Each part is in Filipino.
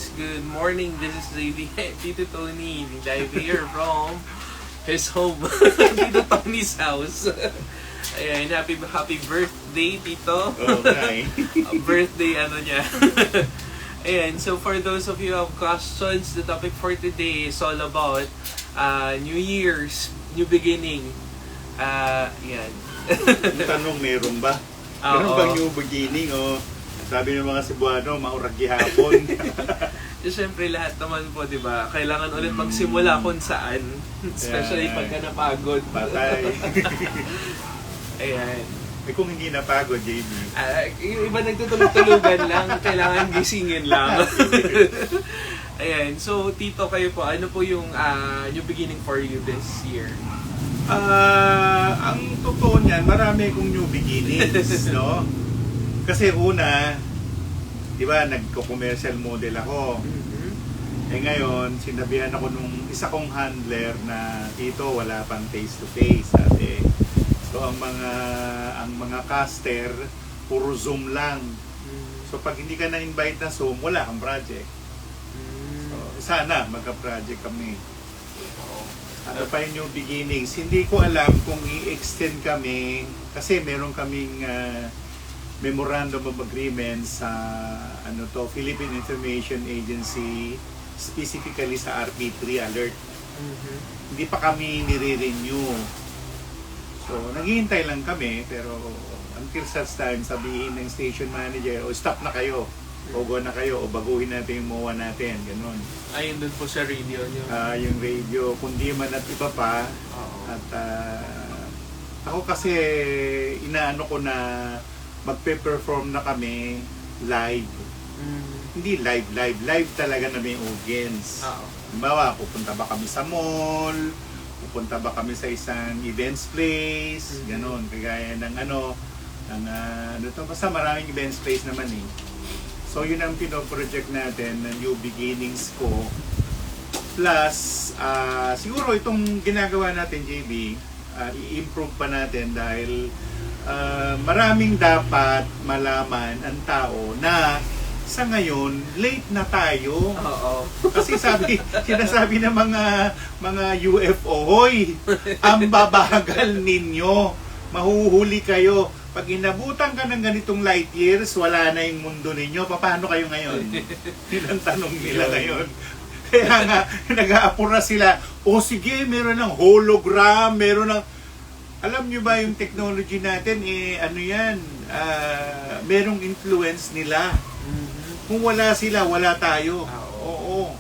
Vids. Good morning. This is Tito Tony. Live here from his home. Tito Tony's house. Ayan, happy birthday, Tito. Okay. Birthday niya. Ayan, so for those of you who have questions, the topic for today is all about New Year's, new beginning. Yan. Yung tanong, meron ba? Meron bang new beginning? Sabi ng mga Cebuano, maurag gihapon. Siyempre lahat naman po, di ba? Kailangan ulit magsimula kung saan. Especially pagka napagod. Patay. Ayan. Kung hindi napagod, JB. Yung iba nagtutulog-tulugan lang, kailangan gisingin lang. Ayan. So, Tito, kayo po, ano po yung new beginning for you this year? Ang totoo niyan, marami akong new beginnings, no? Kasi una, di ba, nagko-commercial model ako. Eh ngayon, sinabihan ako nung isa kong handler na dito wala pang face-to-face. Sabi, so ang mga caster, puro Zoom lang. So pag hindi ka na-invite na Zoom, wala kang project. So sana magka-project kami. Ano pa yung new beginnings? Hindi ko alam kung i-extend kami kasi meron kaming memorandum of agreement sa Philippine Information Agency, specifically sa RP3 alert. Hindi pa kami nire-renew. So, naghihintay lang kami, pero until such time, sabihin ng station manager, stop na kayo, o go na kayo, o baguhin natin yung MOA natin, ganun. Ayun dun po sa radio nyo. Yung radio, kundi man at iba pa. At ako kasi, inaano ko na magpe-perform na kami live. Hindi live talaga na may audience. Halimbawa, pupunta ba kami sa mall, pupunta ba kami sa isang events place, ganon, kagaya ng basta maraming events place naman eh. So yun ang pino-project natin na new beginnings ko. Plus, siguro itong ginagawa natin, JB, i-improve pa natin dahil maraming dapat malaman ang tao na sa ngayon, late na tayo. Kasi sinasabi ng mga UFO, hoy, ang babagal ninyo, mahuhuli kayo. Pag inabutan ka ng ganitong light years, wala na yung mundo ninyo. Paano kayo ngayon? Yun ang tanong nila ngayon. Kaya nga, nag-aapura sila, sige, meron ng hologram, meron ng... Alam nyo ba yung technology natin, merong influence nila. Kung wala sila, wala tayo. Oo.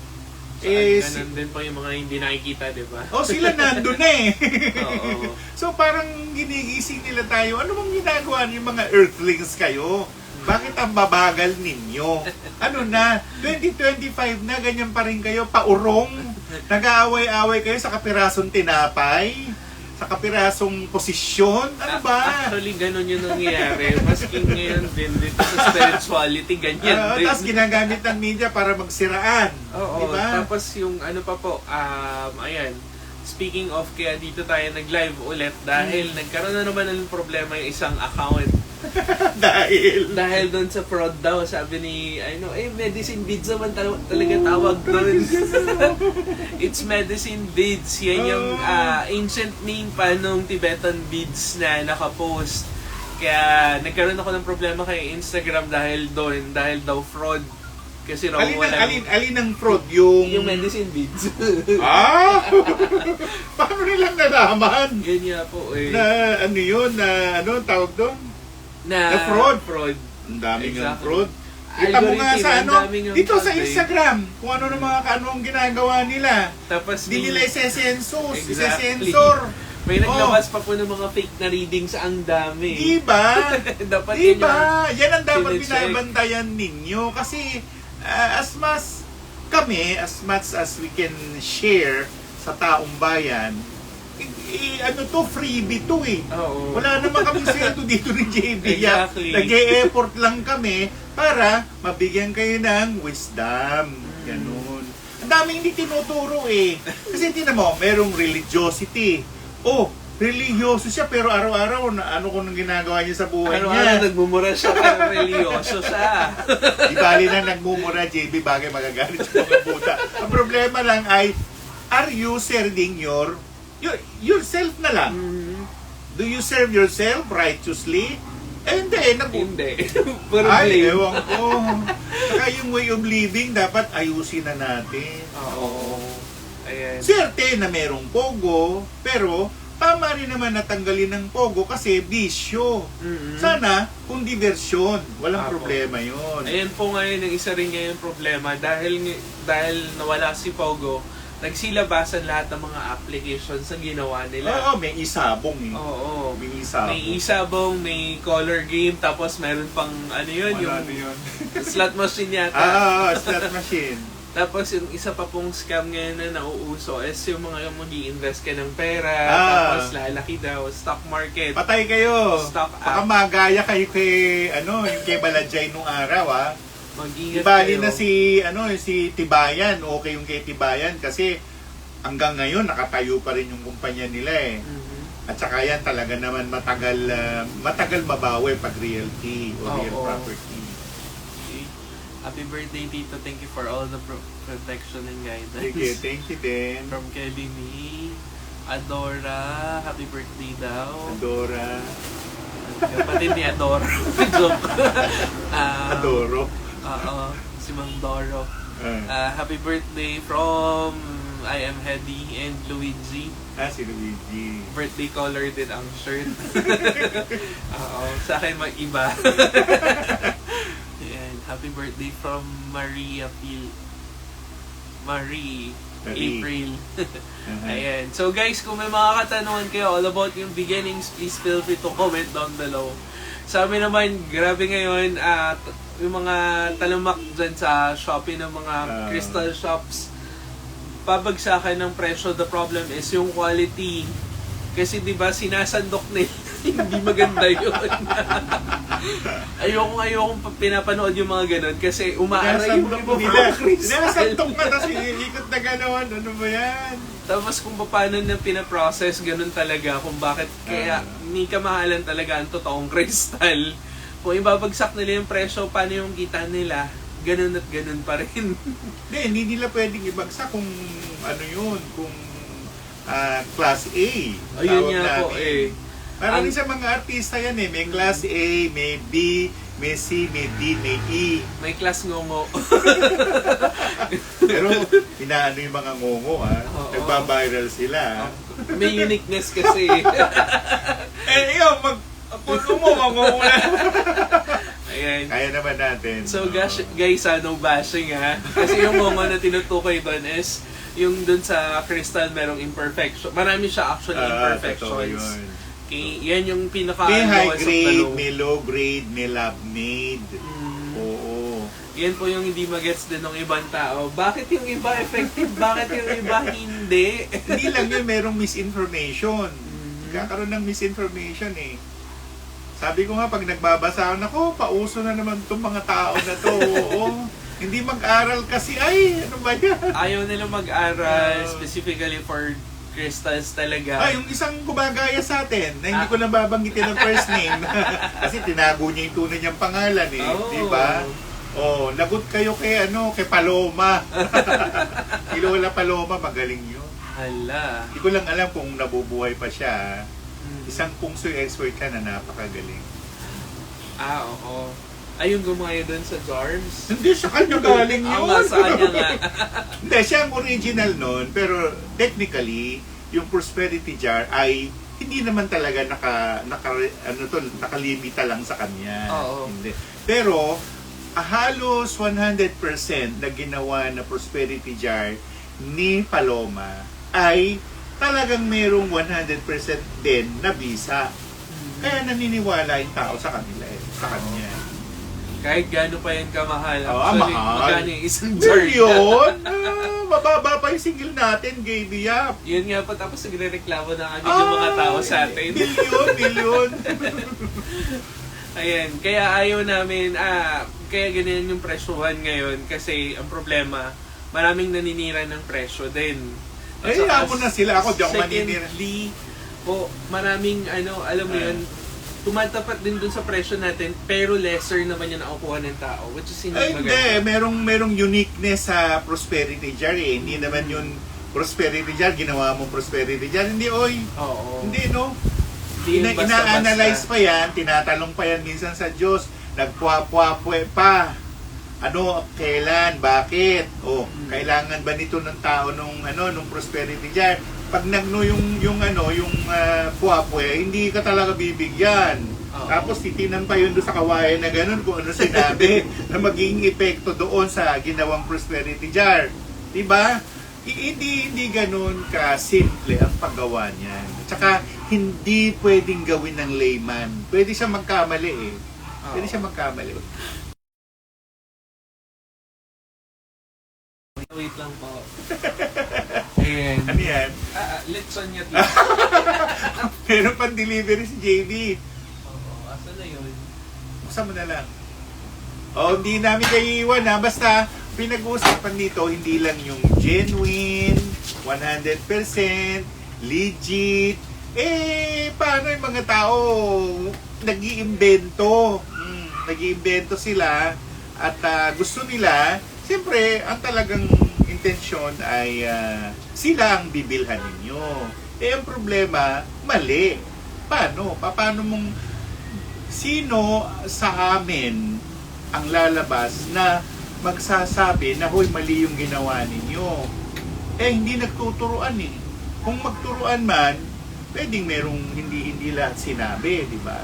Ganun din po yung mga hindi nakikita, di ba? Sila nandun na eh. So parang ginigising nila tayo. Ano bang ginagawa niyo mga earthlings kayo? Bakit ang babagal ninyo? 2025 na, ganyan pa rin kayo, paurong. Nag-aaway-aaway kayo sa kapirasong tinapay. Sa kapirasong posisyon? Ano ba? Actually, ganun yung nangyayari. Maski ngayon din dito sa spirituality, ganyan din. Tapos ginagamit ng media para magsiraan. Diba? Tapos yung ayan, speaking of, kaya dito tayo nag-live ulit dahil nagkaroon na naman ng problema yung isang account. Dahil doon sa fraud daw, sabi ni, medicine beads naman talaga tawag doon. It's medicine beads. Yan yung ancient name pa nung Tibetan beads na nakapost. Kaya nagkaroon ako ng problema kay Instagram dahil daw fraud. Kasi raw alin ang fraud? Yung medicine beads. Paano nilang nalaman? Ganyan po eh. Tawag doon? Na fraud. Exactly. Ang daming ang fraud. Kita mo nga sa dito sa Instagram, kung ano ng mga anong ginagawa nila. Tapos di nila isesensor. May naglabas pa po ng mga fake na readings, ang dami. Diba? Dapat yan ang dapat binabantayan ninyo. Kasi as much as we can share sa taong bayan, freebie to eh. Wala naman kami sweldo dito ni JB. Exactly. Nag-e-effort lang kami para mabigyan kayo ng wisdom. Ganun. Ang daming hindi tinuturo eh. Kasi tinan mo, merong religiosity. religyoso siya pero araw-araw na ano kung nang ginagawa niya sa buhay Araw-araw niya. nagmumura siya pero religyoso siya. Di bali na nagmumura, JB, bagay magagalit sa mga puta. Ang problema lang ay, are you serving yourself na lang? Mhm. Do you serve yourself righteously? Hindi. Hindi. Puro Ay, blame. ewan ko. Saka yung way of living, dapat ayusin na natin. Oo. Ayan. Swerte na merong pogo, pero tama rin naman natanggalin ng pogo kasi bisyo. Mhm. Sana, kung diversyon, walang Apo. problema yun. Ayan po ngayon ang isa rin ngayon problema dahil nawala si Pogo, nagsilabasan lahat ng mga applications na ginawa nila. Oo, may isabong eh. Oo. May isabong. May isabong, may color game, tapos meron pang ano yun, yung Ano yun? slot machine yata. Slot machine. Tapos yung isa pa pong scam ngayon na nauuso is yung mga mag-i-invest ka ng pera, tapos lalaki daw, stock market. Patay kayo. Stock Baka up. magaya kayo kay, yung kay Balajay nung araw, Mag-ingat Ibali kayo. na si Tibayan, okay yung kay Tibayan kasi hanggang ngayon nakatayo pa rin yung kumpanya nila eh. Mhm. At saka yan talaga naman matagal mabawi pag realty o real Oo. property. Okay. Happy birthday, Tito. Thank you for all the protection and guidance. Sige, thank you din. From Kelly Me. Adora, happy birthday daw. Adora. Kapatid ni Adora. Joke. Adoro. Oo, si Mang Doro. Ah, Happy birthday from I Am Hedy and Luigi. si Luigi. Birthday color din ang shirt. Oo, sa akin mag-iba. Ayan, happy birthday from Marie. Marie. April. Uh-huh. Ayan. So guys, kung may mga katanungan kayo all about yung beginnings, please feel free to comment down below. Sa amin naman, grabe ngayon, yung mga talamak dyan sa Shopee ng mga crystal shops, pabagsakan ng presyo. The problem is yung quality. Kasi di ba sinasandok nila, hindi maganda yun. ayokong pinapanood yung mga ganun kasi umaaray yung Sinasantok mga nila. crystal. Sinasantok na tapos ikot na gano'n. Ano ba yan? Tapos kung paano na pinaprocess, ganun talaga. Kung bakit kaya ni kamahalan talaga ang totoong crystal. Kung ibabagsak nila yung presyo, paano yung kita nila, ganun at ganun pa rin. Hindi nila pwedeng ibagsak kung ano yun, kung class A. Ayun tawag nga po namin. Parang sa mga artista yan eh, may class A, may B, may C, may D, may E. May class ngongo. Pero inaano yung mga ngongo Oo. nagbabiral sila. May uniqueness kasi. Ikaw, puno mo, mangongo na. Ayan. Kaya naman natin. So guys, no bashing Kasi yung ngongo na tinutukoy doon is yung doon sa crystal merong imperfection. Marami siya actually totoo imperfections. yun. Okay, yan yung pinaka May high lowest of the grade, low. may low grade, may lab made. Mm. Oo. Yan po yung hindi magets din ng ibang tao. Bakit yung iba effective? Bakit yung iba hindi? Hindi lang yun, merong misinformation. Mhm. Kakaroon ng misinformation eh. Sabi ko nga, pag nagbabasa ako, pauso na naman itong mga tao na to. Oo. Hindi mag-aral kasi, ay, ano ba yan? Ayaw nila mag-aral specifically for crystals talaga. Yung isang gumagaya sa atin, na hindi ko na babanggitin ang first name. Kasi tinago niya yung tunay niyang pangalan eh. Oh. Di ba? Lagot kayo kay Paloma. Lola Paloma, magaling yun. Hala. Hindi ko lang alam kung nabubuhay pa siya. Mm. Isang kung expert ka na napakagaling. Oo. Ayun, gumaya doon sa jars. Hindi, sa kanya galing yun. Nga, sa kanya nga. Hindi, siya ang original nun, pero technically, yung prosperity jar ay hindi naman talaga nakalimita lang sa kanya. Oo. Hindi. Pero, halos 100% na ginawa na prosperity jar ni Paloma ay talagang merong 100% din na bisa. Kaya naniniwala yung tao sa kanila sa kanya. Kahit gaano pa yan kamahal. Mahal. Magkano yung isang jar? Million? Mababa pa yung single natin, Gaby Yap. Yun nga po, tapos nagre-reklamo na agad yung mga tao sa atin. Million. Ayan, kaya ayaw namin, kaya ganyan yung presyohan ngayon kasi ang problema, maraming naninira ng presyo din. Ay, mo na sila. Ako, di ako maninira. Secondly, po, maraming alam mo yun, tumatapat din dun sa presyo natin, pero lesser naman yung nakukuha ng tao, which is hindi Hindi, merong uniqueness sa prosperity jar eh. Hindi naman yun prosperity jar, ginawa mo prosperity jar. Hindi, oy. Oo. Hindi, no? Hindi yun basta-basta. Ina-analyze pa yan, tinatalong pa yan minsan sa Diyos, nagpuapwe pa. Ano, kailan, bakit? Kailangan ba nito ng tao nung prosperity jar? Pag nagno yung puapwe, hindi ka talaga bibigyan. Tapos titinan pa yun doon sa kawayan na ganun kung ano sinabi na magiging epekto doon sa ginawang prosperity jar. Diba? Hindi ganun ka simple ang paggawa niyan. Tsaka hindi pwedeng gawin ng layman. Pwede siya magkamali eh. Pwede siya magkamali. Wait lang po. Ayan. Ano yan? Let's on yet lang. Meron pang delivery si JB. Oo, asa na yun? Buksan mo na lang. Hindi namin kayo iwan ha. Basta, pinag-uusapan dito, hindi lang yung genuine, 100%, legit. Paano yung mga tao nag-iimbento? Nag-iimbento sila at gusto nila, siyempre, ang talagang intensyon ay sila ang bibilhan ninyo. Ang problema, mali. Paano? Paano mong sino sa amin ang lalabas na magsasabi na hoy mali yung ginawa ninyo? Hindi nagtuturuan eh. Kung magturuan man, pwedeng merong hindi lahat sinabi, di ba?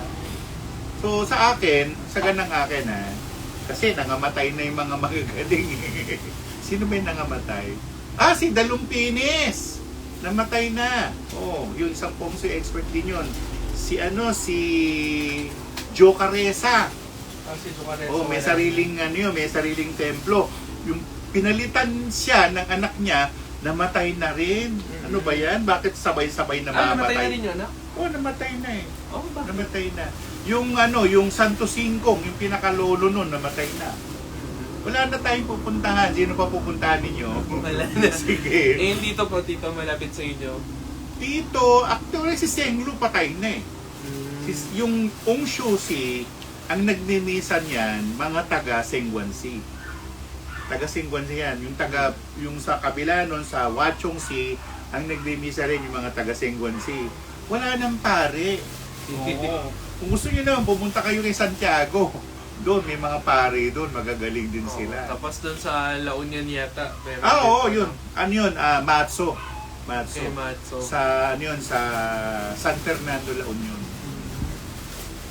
So sa akin, sa ganang akin kasi nangamatay na yung mga magagaling. Sino ba yung nangamatay? Si Dalumpinis! Namatay na. Yung isang feng shui expert din yun. Si Joe Caresa. Si Joe Caresa. May sariling templo. Yung pinalitan siya ng anak niya, namatay na rin. Ano ba yan? Bakit sabay-sabay namamatay? Namatay na rin yun, no? Namatay na eh. Bakit? Namatay na. Yung Santo Singkong, yung pinakalolo nun, namatay na. Wala na tayong pupuntahan. Sino pa pupuntahan ninyo? Wala na. Sige. Dito po, tito, malapit sa inyo. Dito, actually si Senglu patay na eh. Yung Ong Shusi, ang nagmimisan yan, mga taga Sengguansi. Taga Sengguansi yan. Yung sa kabila nun, sa Wachongsi, ang nagmimisa rin yung mga taga Sengguansi. Wala nang pare. Kung gusto niyo naman, pumunta kayo kay Santiago. Doon, may mga pare doon, magagaling din sila. Tapos doon sa La Union yata. Yun. Ano yun? Matso. Okay, Matso. Sa San Fernando, La Union.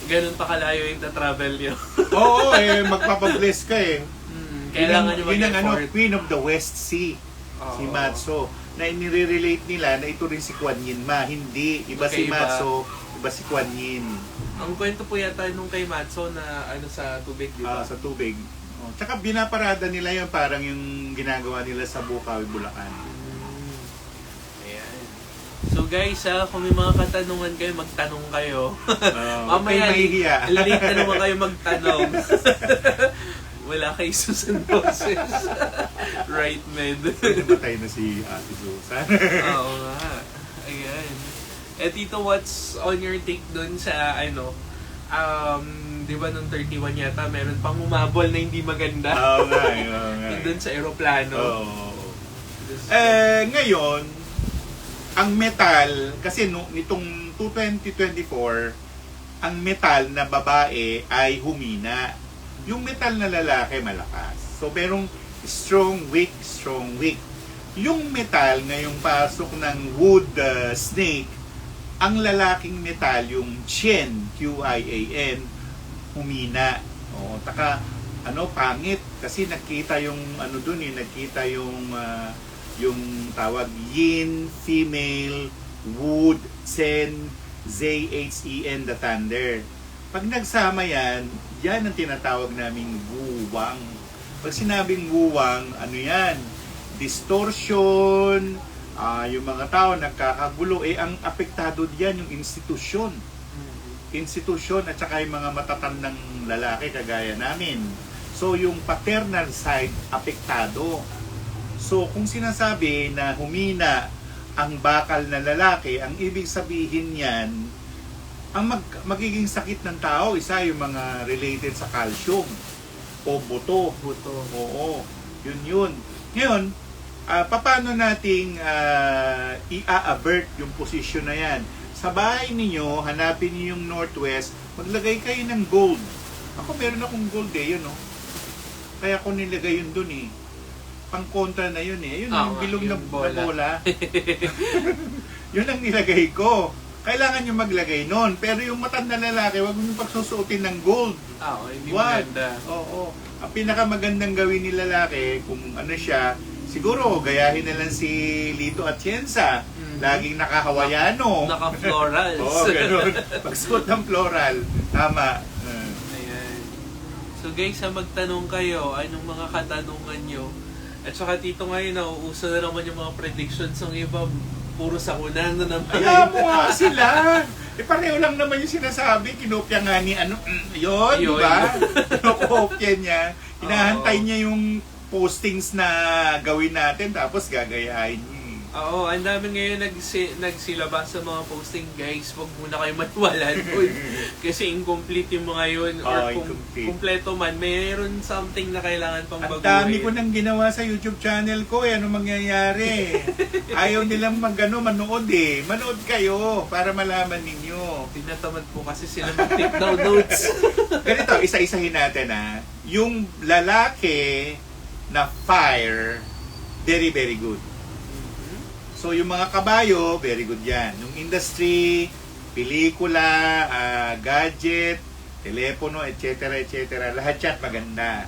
Ganun pa kalayo yung travel nyo. Magpapabless ka eh. Kailangan nyo mag-effort. Queen of the West Sea. Si Matso. Na inire-relate nila na ito rin si Kuan Yin Ma. Hindi. Iba si Matso, iba si Kuan Yin. Ang kwento po yata nung kay Matso na sa tubig, di ba? Sa tubig. Tsaka binaparada nila yun parang yung ginagawa nila sa Bukawi, Bulacan. Ayan. So guys, kung may mga katanungan kayo, magtanong kayo. Mamaya, mahihiya. late na naman kayo magtanong. Wala kay Susan Boses. Right, med. Namatay na si Ate Susan. Oo nga. Ayan. Tito, what's on your take dun sa, di ba nung 31 yata, meron pang umabol na hindi maganda. Oo nga. Dun sa aeroplano. Ngayon, ang metal, kasi nitong 2024, ang metal na babae ay humina. Yung metal na lalaki malakas. So, merong strong, weak, strong, weak. Yung metal ngayong pasok ng wood snake, ang lalaking metal, yung Qian, Qian, humina. Pangit. Kasi nakita yung, nakita yung tawag yin, female, wood, Sen, Z-H-E-N, the thunder. Pag nagsama yan, yan ang tinatawag naming wuwang. Pag sinabing wuwang, yan? Distortion, yung mga tao nagkakagulo, ang apektado diyan yung institusyon. Institusyon at saka yung mga matatandang lalaki kagaya namin. So yung paternal side apektado. So kung sinasabi na humina ang bakal na lalaki, ang ibig sabihin yan, ang magiging sakit ng tao, isa yung mga related sa calcium o buto. Oo, yun. Ngayon, paano nating i-avert yung posisyon na yan? Sa bahay ninyo, hanapin niyo yung northwest, maglagay kayo ng gold. Ako meron akong gold yun, no? Kaya ko nilagay yun dun pang-kontra na yun Yun yung bilog na bola. Yun ang nilagay ko. Kailangan nyo maglagay nun. Pero yung matanda lalaki, huwag mo pagsusuotin ng gold. Hindi maganda. Oo. Ang pinakamagandang gawin ni lalaki, kung ano siya, siguro gayahin na lang si Lito Atienza. Laging naka-hawaiano. Naka-florals. Oo, ganun. Pagsuot ng floral. Tama. Ayan. So guys, magtanong kayo, anong mga katanungan nyo? At saka dito ngayon, nauuso na naman yung mga predictions ng iba. Puro sakunan na naman. Kaya mo nga sila. Pareho lang naman yung sinasabi. Kinopya nga ni yun, di ba? Kinopya niya. Hinahantay niya yung postings na gawin natin tapos gagayahin niya. Oo, ang dami ngayon nagsilabas sa mga posting, guys. Huwag muna kayo maniwala doon. Kasi incomplete yung mga yun. Or kung kumpleto man, mayroon something na kailangan pang baguhin. Ang dami ko nang ginawa sa YouTube channel ko. Ano mangyayari? Ayaw nilang manood Manood kayo para malaman ninyo. Tinatamad po kasi sila mag-take down notes. Ganito, isa-isahin natin Yung lalaki na fire, very, very good. So, yung mga kabayo, very good yan. Yung industry, pelikula, gadget, telepono, etc., etc., lahat yan maganda.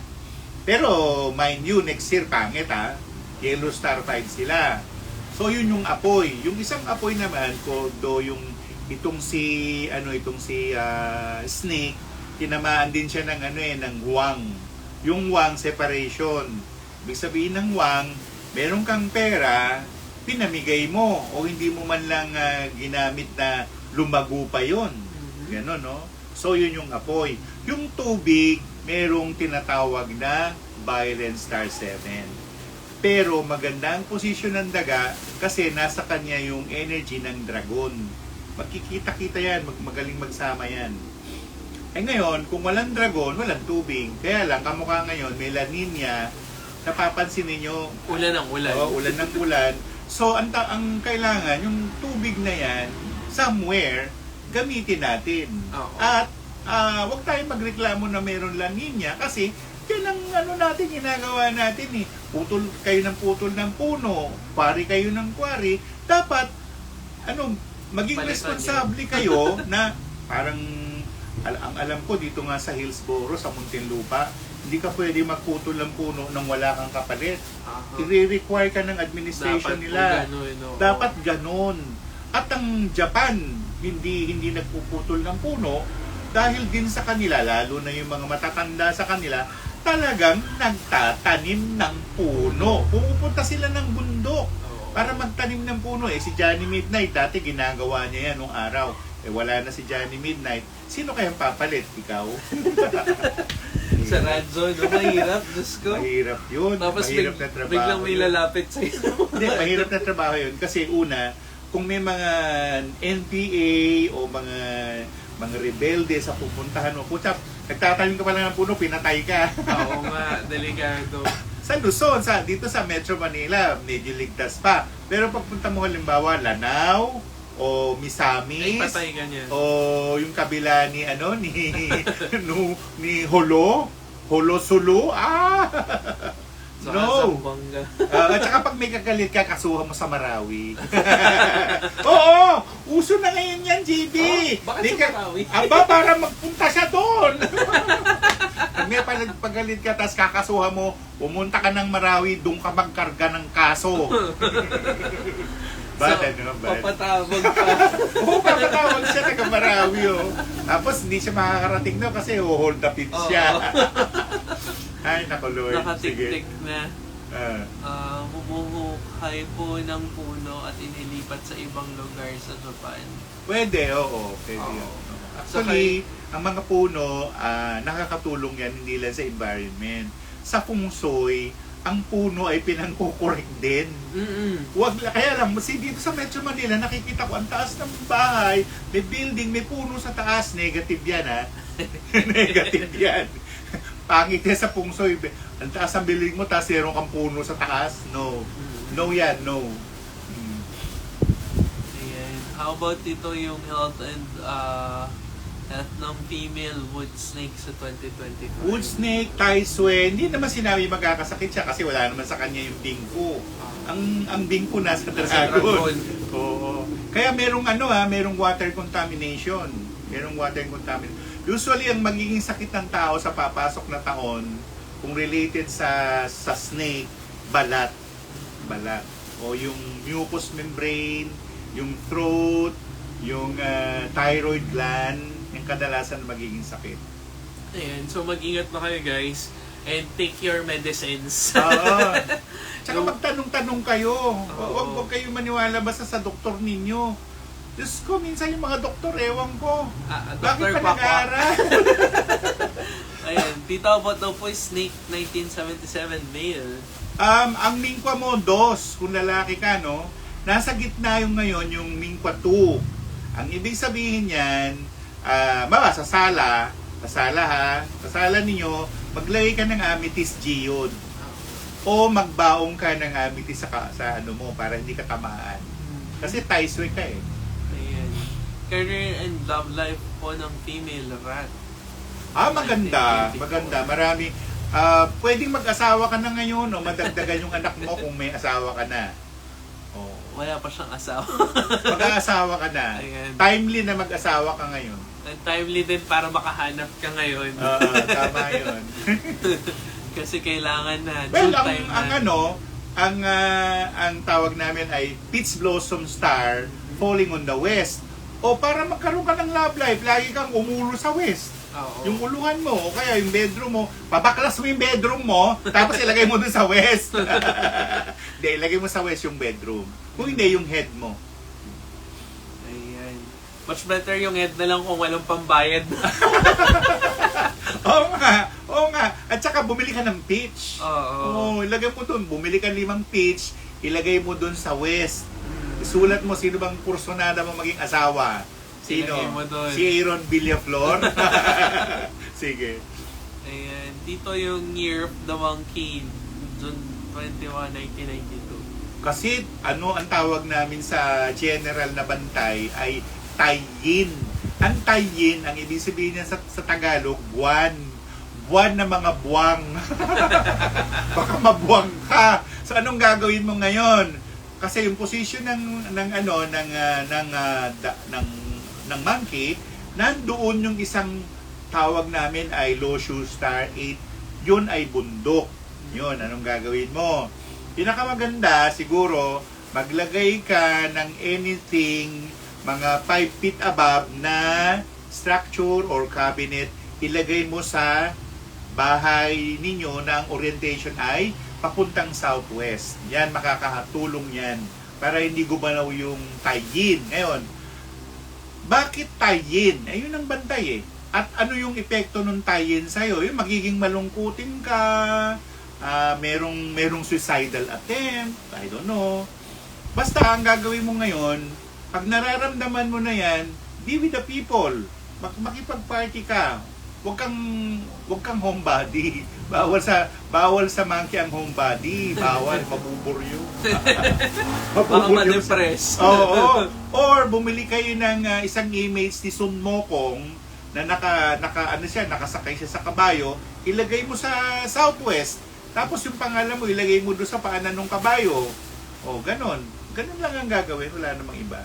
Pero, mind you, next year, pangit Yellow Star 5 sila. So, yun yung apoy. Yung isang apoy naman, itong si Snake, tinamaan din siya ng ng Wang. Yung Wang separation. Ibig sabihin ng Wang, meron kang pera, pinamigay mo o hindi mo man lang ginamit na lumago pa yon. Ganon, no? So, yun yung apoy. Yung tubig, merong tinatawag na Violent Star 7. Pero maganda ang posisyon ng daga kasi nasa kanya yung energy ng dragon. Magkikita-kita yan, magaling magsama yan. Ngayon, kung walang dragon, walang tubig. Kaya lang, kamukha ngayon, may La Nina, napapansin ninyo, ulan ng ulan. Ulan ng ulan. So, ang kailangan, yung tubig na yan, somewhere, gamitin natin. At, wag tayong magreklamo na mayroon La Nina kasi, yan ang natin, ginagawa natin Putol kayo ng putol ng puno, kwari kayo ng kwari. Dapat, maging responsable kayo na parang, ang alam ko dito nga sa Hillsboro, sa Muntinlupa, hindi ka pwede magputol ng puno nang wala kang kapalit. I-require ka ng administration nila. Dapat ganon. At ang Japan, hindi nagpuputol ng puno dahil din sa kanila, lalo na yung mga matatanda sa kanila, talagang nagtatanim ng puno. Pumupunta sila ng bundok para magtanim ng puno. Si Johnny Midnight, dati ginagawa niya yan nung araw. Wala na si Johnny Midnight. Sino kayang papalit? Ikaw? Sa radyo, mahirap. Diyos ko. Mahirap yun. Tapos mahirap na trabaho. Biglang may lalapit sa'yo. Hindi, mahirap na trabaho yun. Kasi una, kung may mga NPA o mga rebelde sa pupuntahan mo, nagtatanim ka pala ng puno, pinatay ka. Oo nga, delikado. Sa Luzon, dito sa Metro Manila, medyo ligtas pa. Pero pagpunta mo halimbawa, Lanao, o Misamis, patay ka niyan. O yung kabila ni Holo Sulu, no. At saka pag may kagalit ka, kasuhan mo sa Marawi. Oo, uso na ngayon yan, JB. Bakit sa Marawi? Para magpunta siya doon. Pag may pagalit ka, tapos kakasuhan mo, pumunta ka ng Marawi, doon ka magkarga ng kaso. Papatawag pa. Oo, papatawag siya, taga-Marawi. Tapos hindi siya makakarating na kasi hold the pit siya. Ay, naku Lord. Nakatik-tik na. Bumubuhay po ng puno at inilipat sa ibang lugar sa Japan. Pwede, oo. Pwede yun. Actually, ang mga puno, nakakatulong yan hindi lang sa environment. Sa feng shui, ang puno ay pinangkukorek din. Kaya lang, dito sa Metro Manila, nakikita ko, ang taas ng bahay, may building, may puno sa taas. Negative yan, ha? Negative yan. Pangit yan sa pungsoy. Ang taas ng building mo, taas meron kang puno sa taas. No. No yan, no. Ayan. How about dito yung health ng female wood snake sa 2025? Wood snake, Tai Suen, hindi naman sinabi magkakasakit siya kasi wala naman sa kanya yung bingko. Ang bingko nasa dragon. Oo. Kaya merong water contamination. Merong water contamination. Usually, ang magiging sakit ng tao sa papasok na taon, kung related sa snake, balat. O yung mucous membrane, yung throat, yung thyroid gland, yung kadalasan magiging sakit. Ayan, so mag-ingat na kayo guys and take your medicines. Oo. Tsaka magtanong-tanong kayo. Huwag kayo maniwala basta sa doktor ninyo. Diyos ko, minsan yung mga doktor, ewan ko. Bakit pa nag-aaral? Ayan, Tito, about daw po is snake 1977 male. Ang mingkwa mo, 2. Kung lalaki ka, no? Nasa gitna yung ngayon, yung mingkwa 2. Ang ibig sabihin yan, sa sala ninyo, maglagay ka ng amethyst geode. O magbaong ka ng amethyst sa ano mo para hindi ka tamaan. Kasi Taiswe ka eh. Ayan. Career and love life po ng female rat. Maganda. Marami. Pwedeng mag-asawa ka na ngayon o madagdagan yung anak mo kung may asawa ka na. Wala pa siyang asawa. Mag-aasawa ka na. Ayan. Timely na mag-asawa ka ngayon. Timely din para makahanap ka ngayon. Tama yun. Kasi kailangan na. Well, ang tawag namin ay peach blossom star falling on the west. O para magkaroon ka ng love life, lagi kang umulo sa west. Oo. Yung uluhan mo, o kaya yung bedroom mo, papaklas mo yung bedroom mo, tapos ilagay mo dun sa west. Hindi, ilagay mo sa west yung bedroom. Kung hindi, yung head mo. Ayan. Much better yung head na lang kung walang pambayad. Oo nga. At saka bumili ka ng peach. Oo. Ilagay mo dun. Bumili ka 5 peach, ilagay mo dun sa west. Isulat mo sino bang kursunada mo maging asawa. Sino? Si Aaron Villaflor? Sige. Ayan. Dito yung Year of the Monkey, June 21, 1992. Kasi ang tawag namin sa general na bantay ay tayin. Ang tayin, ang ibig sabihin niya sa Tagalog, buwan. Buwan na mga buwang. Baka mabuwang ka. So anong gagawin mo ngayon? Kasi yung position ng monkey, nandoon yung isang tawag namin ay low shoe star 8. Yun ay bundok. Yun, anong gagawin mo? Pinakamaganda, siguro, maglagay ka ng anything mga 5 feet above na structure or cabinet, ilagay mo sa bahay ninyo na ang orientation ay papuntang southwest. Yan, makakatulong yan para hindi gumalaw yung tayin. Ngayon, bakit tayin? Ayun ang bantay eh. At ano yung epekto ng tayin sa'yo? Yung magiging malungkutin ka, merong suicidal attempt, I don't know. Basta ang gagawin mo ngayon, pag nararamdaman mo na yan, be with the people. Makipag-party ka. Huwag kang homebody. Bawal sa monkey ang homebody. Bawal, mabuburyo. Baka ma-depress. Oo. Or bumili kayo ng isang image ni Sun Mokong na nakasakay siya sa kabayo, ilagay mo sa southwest. Tapos yung pangalan mo, ilagay mo doon sa paanan ng kabayo. O, ganon. Ganon lang ang gagawin. Wala namang iba.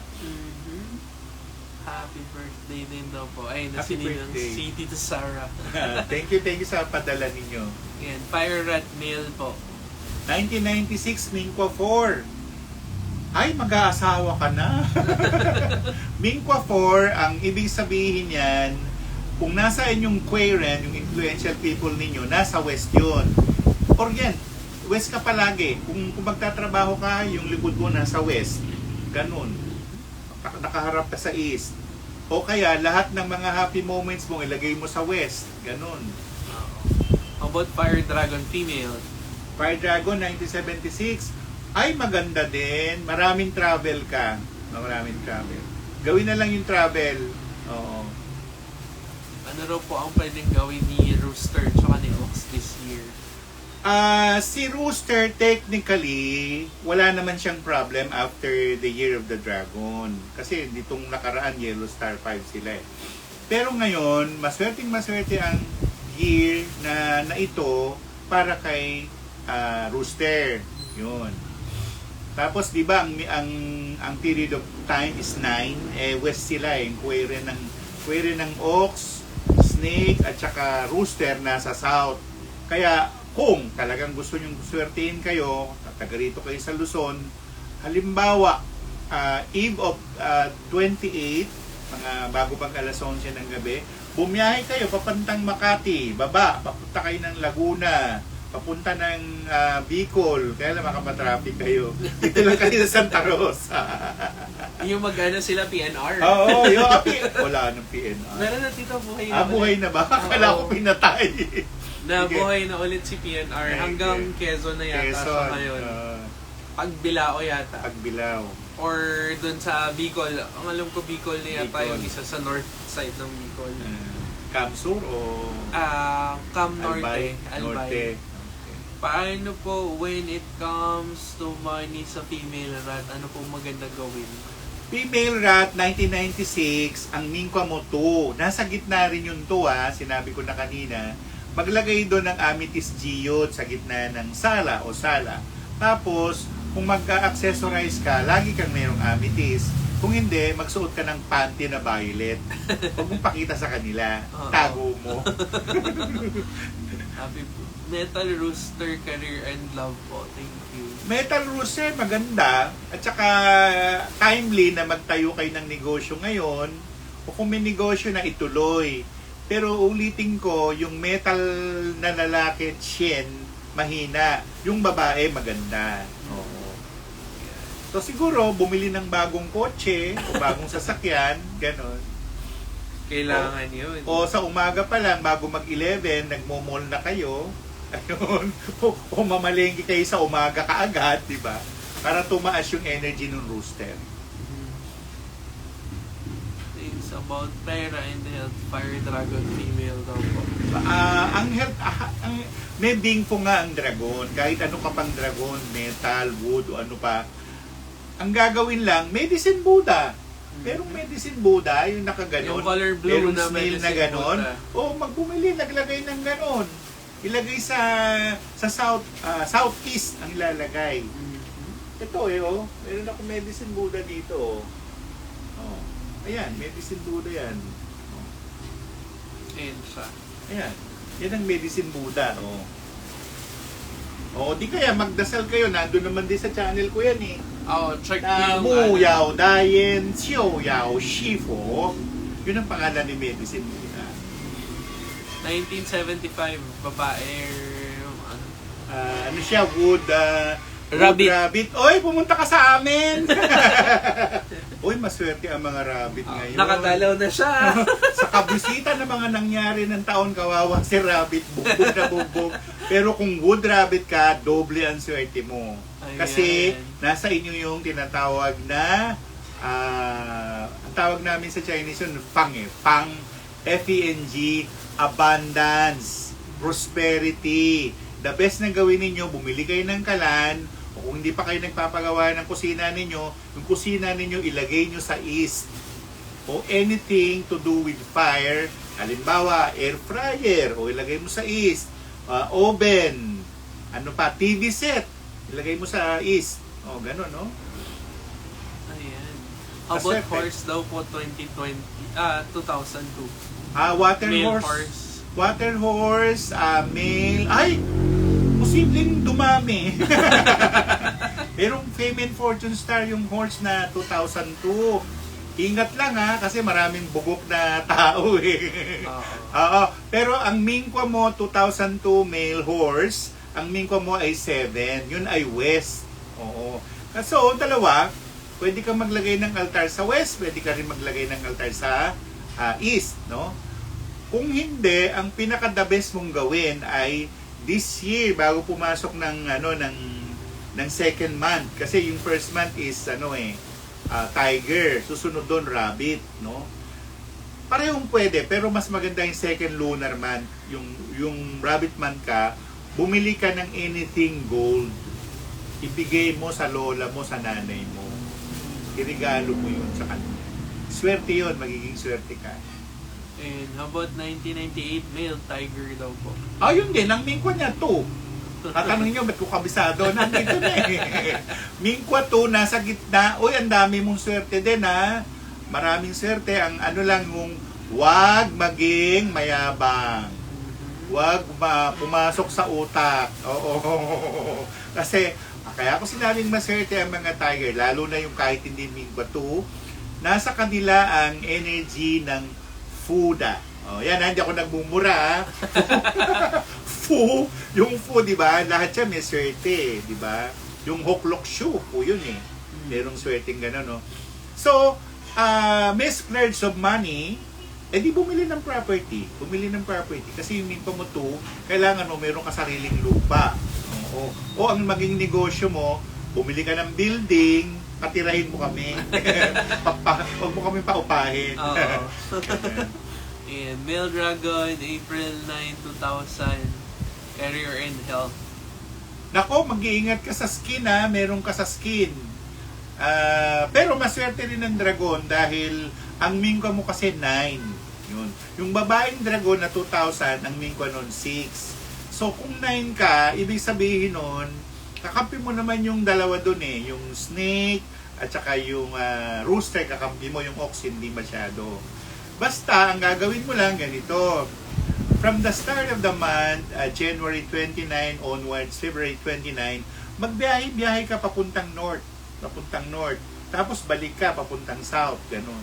Happy birthday din daw po. Ay, Happy nasinin ng birthday. si Tito Sarah. Thank you sa padala ninyo. Yan, Fire Rat Male po. 1996, Mingkwa 4. Ay, mag-aasawa ka na. Mingkwa 4, ang ibig sabihin yan, kung nasa inyong querent, yung influential people ninyo, nasa west yun. Or yan, west ka palagi. Kung magtatrabaho ka, yung likod mo nasa west. Ganun. Nakaharap ka sa east. O kaya, lahat ng mga happy moments mo, ilagay mo sa west. Ganun. How about Fire Dragon Female? Fire Dragon 1976. Ay, maganda din. Maraming travel ka. Maraming travel. Gawin na lang yung travel. Oo. Ano raw po ang pwedeng gawin ni Rooster tsaka ni Ox this year? Si Rooster, technically, wala naman siyang problem after the Year of the Dragon. Kasi ditong nakaraan, Yellow Star 5 sila eh. Pero ngayon, maswerte ang year na ito para kay Rooster. Yun. Tapos 'di ba ang period of time is 9, west sila query ng Ox, Snake at saka Rooster nasa south. Kaya kung talagang gusto nyong swertihin kayo, taga rito kayo sa Luzon, halimbawa eve of 28, mga bago pag alas 11 ng gabi, bumiyahe kayo papuntang Makati, papunta kayo ng Laguna, papunta ng Bicol, kaya lang makapatraffic kayo. Dito lang kayo sa Santa Rosa. Yung magana sila PNR. Oo, wala ng PNR. Meron na tito, buhay na. Buhay na ba? Akala ko pinatay. Nabuhay na ulit si PNR hanggang Quezon na yata siya ngayon. Pagbilao yata. Pagbilao. Or dun sa Bicol. Ang alam ko Bicol na yata yung isa sa north side ng Bicol. Camsur o Cam Norte. Norte. Paano po when it comes to money sa female rat, ano po maganda gawin? Female rat 1996, ang Minqua mo 2. Nasa gitna rin yun to sinabi ko na kanina. Maglagay doon ng amethyst geode sa gitna ng sala o sala. Tapos, kung magka-accessorize ka, lagi kang mayroong amethyst. Kung hindi, magsuot ka ng panty na violet. Huwag mong pakita sa kanila. Tago mo. Happy Metal Rooster Career and Love po. Thank you. Metal Rooster, maganda. At saka timely na magtayo kayo ng negosyo ngayon. O kung may negosyo na ituloy. Pero ulitin ko, yung metal na lalaki, Shen, mahina. Yung babae, maganda. Oo. So siguro, bumili ng bagong kotse o bagong sasakyan, ganon. Kailangan yun. O sa umaga pa lang, bago mag-11, nagmo-mall na kayo. Ayun. O mamalengke kayo sa umaga kaagad, di ba? Para tumaas yung energy ng rooster. Things about pera and health, Fire Dragon female daw po. Ang health, may bingpo nga ang dragon. Kahit ano ka pang dragon, metal, wood, o ano pa. Ang gagawin lang, medicine Buddha. Pero medicine Buddha, yung nakaganon. Yung color blue na medicine na ganon. O magbumili, naglagay ng ganon. Ilagay sa southeast ang ilalagay. Ito meron ako medicine Buddha dito. Ayan, medicine Buddha yan. Ayan siya. Ayan, yan ang medicine Buddha. Di kaya magdasal kayo, nandun naman din sa channel ko yan check Mu Yao Dayen Xiao Yao Shifo. Yun ang pangalan ni medicine Buddha. 1975, babae, ano siya, wood rabbit. Oy, pumunta ka sa amin! Oy, maswerte ang mga rabbit ngayon. Nakadalaw na siya. Sa kabusita na mga nangyari ng taon, kawawa si rabbit, bugbog na bugbog. Pero kung wood rabbit ka, doble ang swerte mo. Ayan. Kasi nasa inyo yung tinatawag na ang tawag namin sa Chinese yun, Fang Fang, F-E-N-G, abundance, prosperity. The best na gawin ninyo, bumili kayo ng kalan, o kung hindi pa kayo nagpapagawa ng kusina ninyo, yung kusina ninyo ilagay nyo sa east. O anything to do with fire, halimbawa, air fryer, o ilagay mo sa east. Oven, TV set, ilagay mo sa east. O, ganun, no? Ayan. How about horse daw po 2002? Water male horse. Water horse, male. Ay! Posibleng dumami. Merong Fame and Fortune Star yung horse na 2002. Ingat lang kasi maraming bugok na tao Oo. Pero ang Minqua mo 2002 male horse, ang Minqua mo ay 7. Yun ay west. Oo. So, dalawa, pwede kang maglagay ng altar sa west, pwede ka rin maglagay ng altar sa east, no? Kung hindi, ang pinaka-the best mong gawin ay this year bago pumasok ng second month, kasi yung first month is tiger, susunod doon rabbit, no? Parehong pwede, pero mas maganda yung second lunar month, yung rabbit month ka, bumili ka ng anything gold, ibigay mo sa lola mo, sa nanay mo, irigalo mo yun sa kanila. Swerte yun, magiging swerte ka. And how about 1998 male tiger daw po? Yun din, ang mingkwa niya 2. Tatanungin nyo, ba't ko kabisado? Nandito na eh. Mingkwa 2, nasa gitna. Uy, ang dami mong swerte din ha. Maraming swerte. Ang lang yung wag maging mayabang. Wag pumasok sa utak. Oo. Kasi, kaya ako sinabing maswerte ang mga tiger, lalo na yung kahit hindi mingkwa 2, nasa kanila ang energy ng Fuda. Yan, hindi ako nagmumura. Yung fu, di ba? Lahat siya may swerte, di ba? Yung hoklok shoe, yun eh. Merong swerteng gano'n, no? So, may splurge of money, di bumili ng property. Bumili ng property. Kasi yung mingkwa mo 2, kailangan mo meron ka sariling lupa. O ang maging negosyo mo, bumili ka ng building, patirahin mo kami. Huwag mo kami paupahin. And Male Dragon, April 9, 2000, career and health. Nako, mag-iingat ka sa skin ha. Meron ka sa skin. Pero maswerte rin ang dragon dahil ang mingkwa mo kasi 9. Yun. Yung babaeng dragon na 2,000, ang mingkwa nun 6. So kung 9 ka, ibig sabihin nun, kakampi mo naman yung dalawa dun eh. Yung snake at saka yung rooster, kakampi mo. Yung ox, hindi masyado. Basta, ang gagawin mo lang ganito. From the start of the month, January 29 onwards, February 29, magbiyahe-biyahe ka papuntang north. Tapos balik ka papuntang south. Ganun.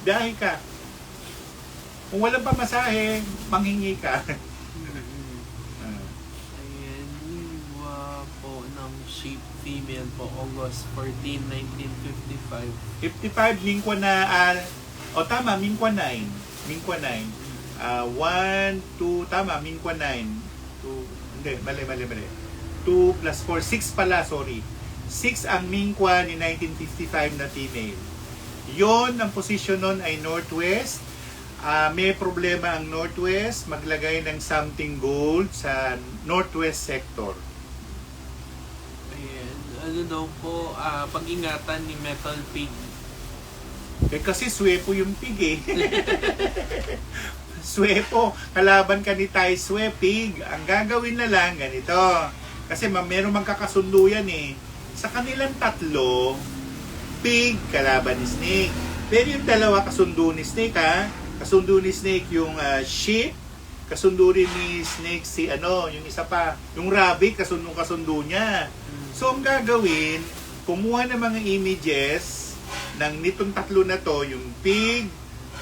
Biyahe ka. Kung walang pamasahe, manghingi ka. Sheep female po, August 14, 1955. 55, mingkwa na, tama, mingkwa 9. Mingkwa 9. 1, 2, tama, mingkwa 9. 2, hindi, mali. 2 plus 4, 6 pala, sorry. 6 ang mingkwa ni 1955 na female. Yon, ang position nun ay northwest. May problema ang northwest, maglagay ng something gold sa northwest sector. Ano daw po, pag-ingatan ni Metal Pig. Kasi swepo yung pig eh. Swepo, kalaban ka ni Tai Swe, pig. Ang gagawin na lang, ganito. Kasi meron magkakasundo yan eh. Sa kanilang tatlo, pig, kalaban ni Snake. Pero yung dalawa, kasundo ni Snake ha. Kasundo ni Snake yung sheep. Kasundo rin ni Snake yung isa pa. Yung rabbit, kasundo niya. So, ang gagawin, kumuha ng mga images ng nitong tatlo na to, yung pig,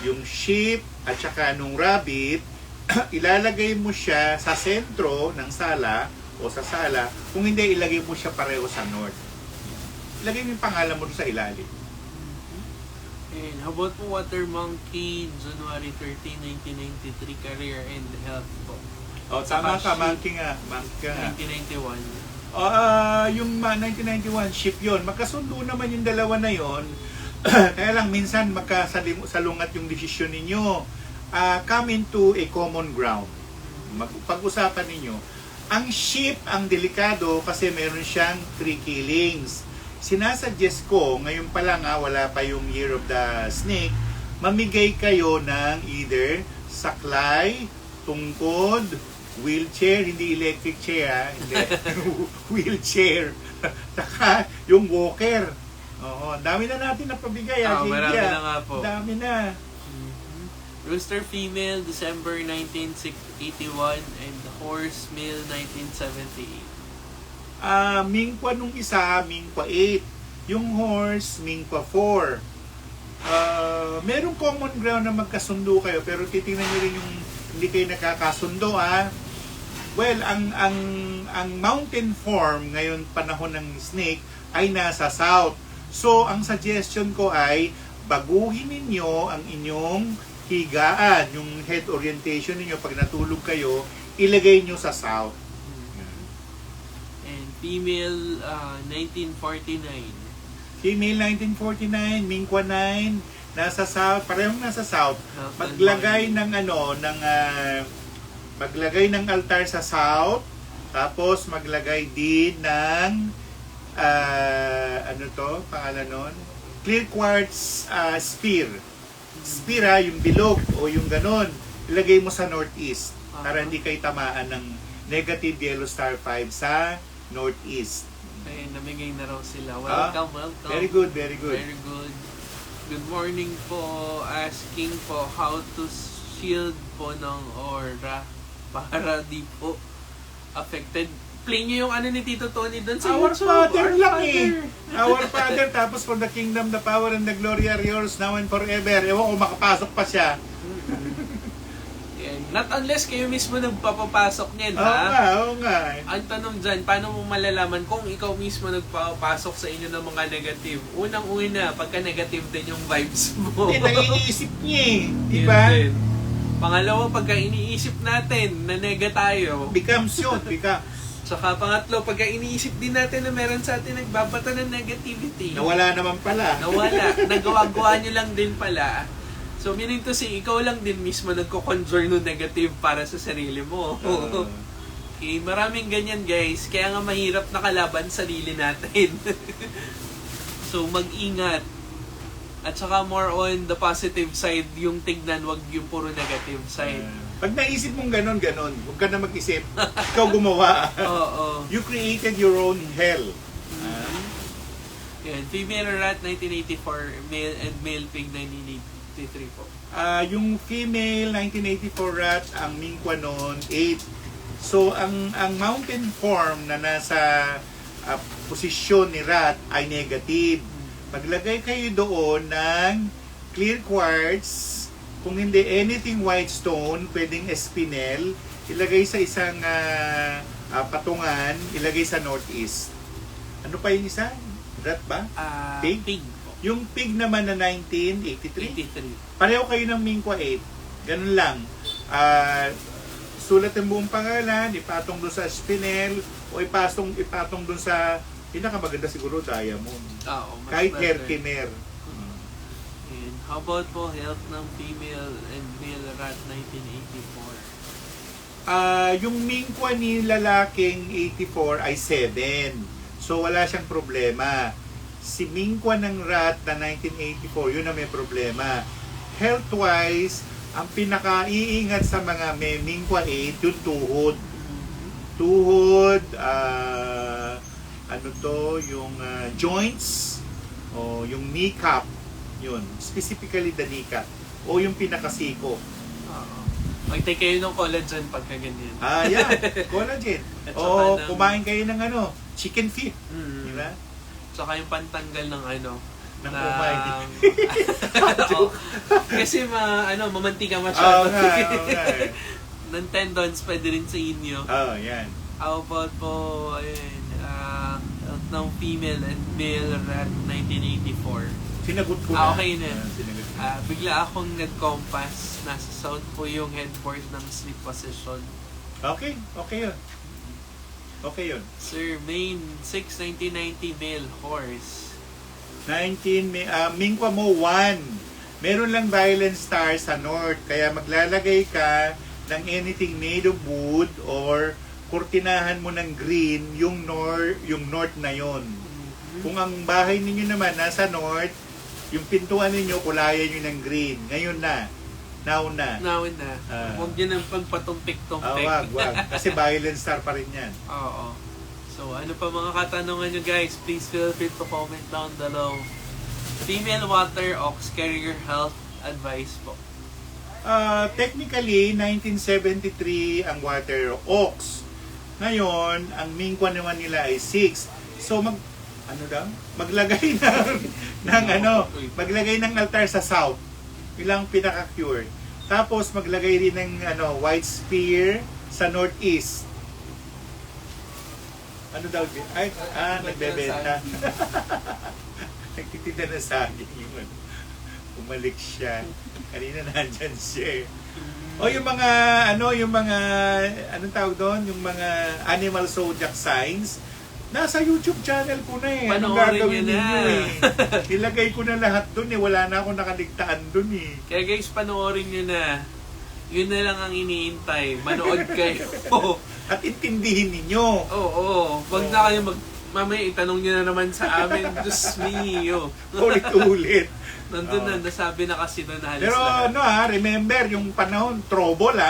yung sheep, at saka nung rabbit, ilalagay mo siya sa sentro ng sala o sa sala. Kung hindi, ilagay mo siya pareho sa north. Ilagay mo yung pangalan mo sa ilalim. And how about po Water Monkey, January 13, 1993, career and health po. Tama ka, monkey nga. 1991. Yung 1991 ship yon, magkasundo naman yung dalawa na yon. Kaya lang minsan magkasalungat yung desisyon ninyo. Come into a common ground. Pag-usapan ninyo. Ang ship ang delikado kasi meron siyang 3 killings. Sinasuggest ko, ngayon pa lang wala pa yung Year of the Snake, mamigay kayo ng either saklay, tungkod, wheelchair, hindi electric chair hindi. Wheelchair. Saka yung walker. Dami na natin napabigay marami na nga po. Dami na. Rooster female, December 1981, and horse male, 1978. Mingkwa nung isa, mingkwa 8. Yung horse, mingkwa 4. Merong common ground na magkasundo kayo, pero titingnan nyo rin yung hindi kayo nakakasundo Well, ang mountain form ngayon panahon ng snake ay nasa south. So, ang suggestion ko ay baguhin ninyo ang inyong higaan, yung head orientation ninyo pag natulog kayo, ilagay nyo sa south. Female, 1949. Female 1949, Mingkwa 9, nasa south, parehong nasa south. Maglagay ng maglagay ng altar sa south, tapos maglagay din ng pangalan nun? Clear quartz spear. Spear yung bilog o yung ganon. Ilagay mo sa northeast para hindi kayo tamaan ng negative yellow star 5 sa northeast. Ay, namigay na raw sila. Welcome. Very good, very good. Very good. Good morning po. Asking po how to shield po ng aura para di po affected. Play nyo yung ni Tito Tony doon sa Our YouTube. Father lang Our Father, tapos for the kingdom, the power, and the glory are yours now and forever. Ewan ko makapasok pa siya. Not unless kayo mismo nagpapapasok niyan, Oo nga. Ang tanong dyan, paano mo malalaman kung ikaw mismo nagpapasok sa inyo ng mga negative? Unang-una, pagka negative din yung vibes mo. Hindi, naiisip niya Diba? Pangalawa, pagka iniisip natin na nega tayo. Becomes yun, Saka pangatlo, pagka iniisip din natin na meron sa atin nagbabata ng negativity. Nawala naman pala. Nagawa-gawa nyo lang din pala. So, meaning to say, ikaw lang din mismo nagko-conjure ng negative para sa sarili mo. Okay, maraming ganyan guys. Kaya nga mahirap nakalaban sarili natin. So, mag-ingat. At saka more on the positive side, yung tignan, wag yung puro negative side. Pag naisip mong ganon, huwag ka na mag-isip. Ikaw gumawa. Oo. You created your own hell. Yan, female rat 1984, male and male pig 1983 po. Yung female 1984 rat, ang Mingkwa noon 8. So ang mountain form na nasa posisyon ni rat ay negative. Maglagay kayo doon ng clear quartz, kung hindi anything white stone, pwedeng espinel, ilagay sa isang patungan, ilagay sa northeast. Ano pa yung isa? Rat ba? Pig? Pig. Yung pig naman na 1983? 83. Pareho kayo ng Mingkwa 8. Ganun lang. Sulat ang buong pangalan, ipatong doon sa spinel, o ipatong doon sa, pinakamaganda siguro, diamond. Kahit Herkimer. And how about po health ng female and male rat 1984? Yung Mingkwa ni lalaking 84 ay 7. So wala siyang problema. Si Mingkwa ng rat na 1984, yun na may problema. Health-wise, ang pinaka-iingat sa mga may Mingkwa 8, yung tuhod. Tuhod, yung joints, o yung kneecap, yun. Specifically the kneecap. O yung pinakasiko. Magtake kayo ng collagen pagka ganyan. Yan. Collagen. O kumain kayo ng chicken feet. Diba? Tsaka yung pantanggal ng ng umay. Kasi mamantika masyado. Okay. Ng tendons pwede rin sa inyo. Yan. How about po, ng female and male rat 1984? Sinagot ko na. Okay na. Sinagot ko. Bigla akong nag-compass. Nasa south po yung headboard ng sleep position. Okay yun. Okay yun. Sir, main 6, 1990 male horse. Mingkwa mo 1. Meron lang violent star sa north. Kaya maglalagay ka ng anything made of wood or kurtinahan mo ng green yung north na yon. Kung ang bahay ninyo naman nasa north, yung pintuan ninyo kulayan nyo ng green. Ngayon na. Now na. Huwag nyo nang pagpatumpik-tumpik. Wag. Kasi violent star pa rin yan. Oo. So, ano pa mga katanungan nyo guys? Please feel free to comment down below. Female water ox carrier health advice po. Technically, 1973 ang water ox. Ngayon, ang Mingkwa naman nila ay 6. So, maglagay maglagay ng altar sa south. Ilang pinaka-cure. Tapos, maglagay rin ng white spear sa northeast. Ano daw? Nagbebenta. Nagtitinda na saging yun. Umalik siya. Kanina nandyan siya. O yung mga, anong tawag doon? Yung mga animal zodiac signs. Nasa YouTube channel ko na eh. Anong Panoorin gagawin niyo na. ninyo eh? Ilagay ko na lahat dun eh. Wala na akong nakaligtaan dun eh. Kaya guys, panoorin nyo na. Yun na lang ang iniintay. Manood kayo. At intindihin ninyo. Oo. Wag na kayo mamaya itanong nyo na naman sa amin. Diyos mio. Ulit-ulit. Nandun na, nasabi na kasi doon na halos Pero lahat. remember yung panahon, trouble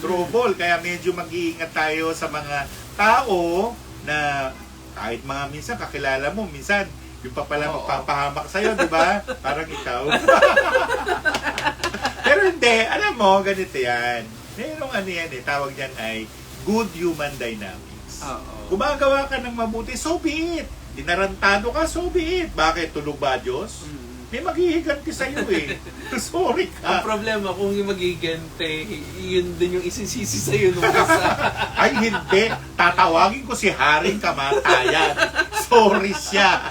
Trouble. Kaya medyo mag-iingat tayo sa mga tao na kahit mga minsan kakilala mo, minsan yung pa pala magpapahamak sa'yo, di ba? Parang ikaw. Pero hindi, alam mo, ganito yan. Merong yan tawag yan ay good human dynamics. Gumagawa ka ng mabuti, so be it. Dinarantado ka, so be it. Bakit? Tulog ba Diyos? May maghihiganti sa'yo eh. Sorry Ang ka. problema, kung yung magigante, yun din yung isisisi sa'yo nung isa. Ay hindi, tatawagin ko si Haring Kamatayan. Sorry siya.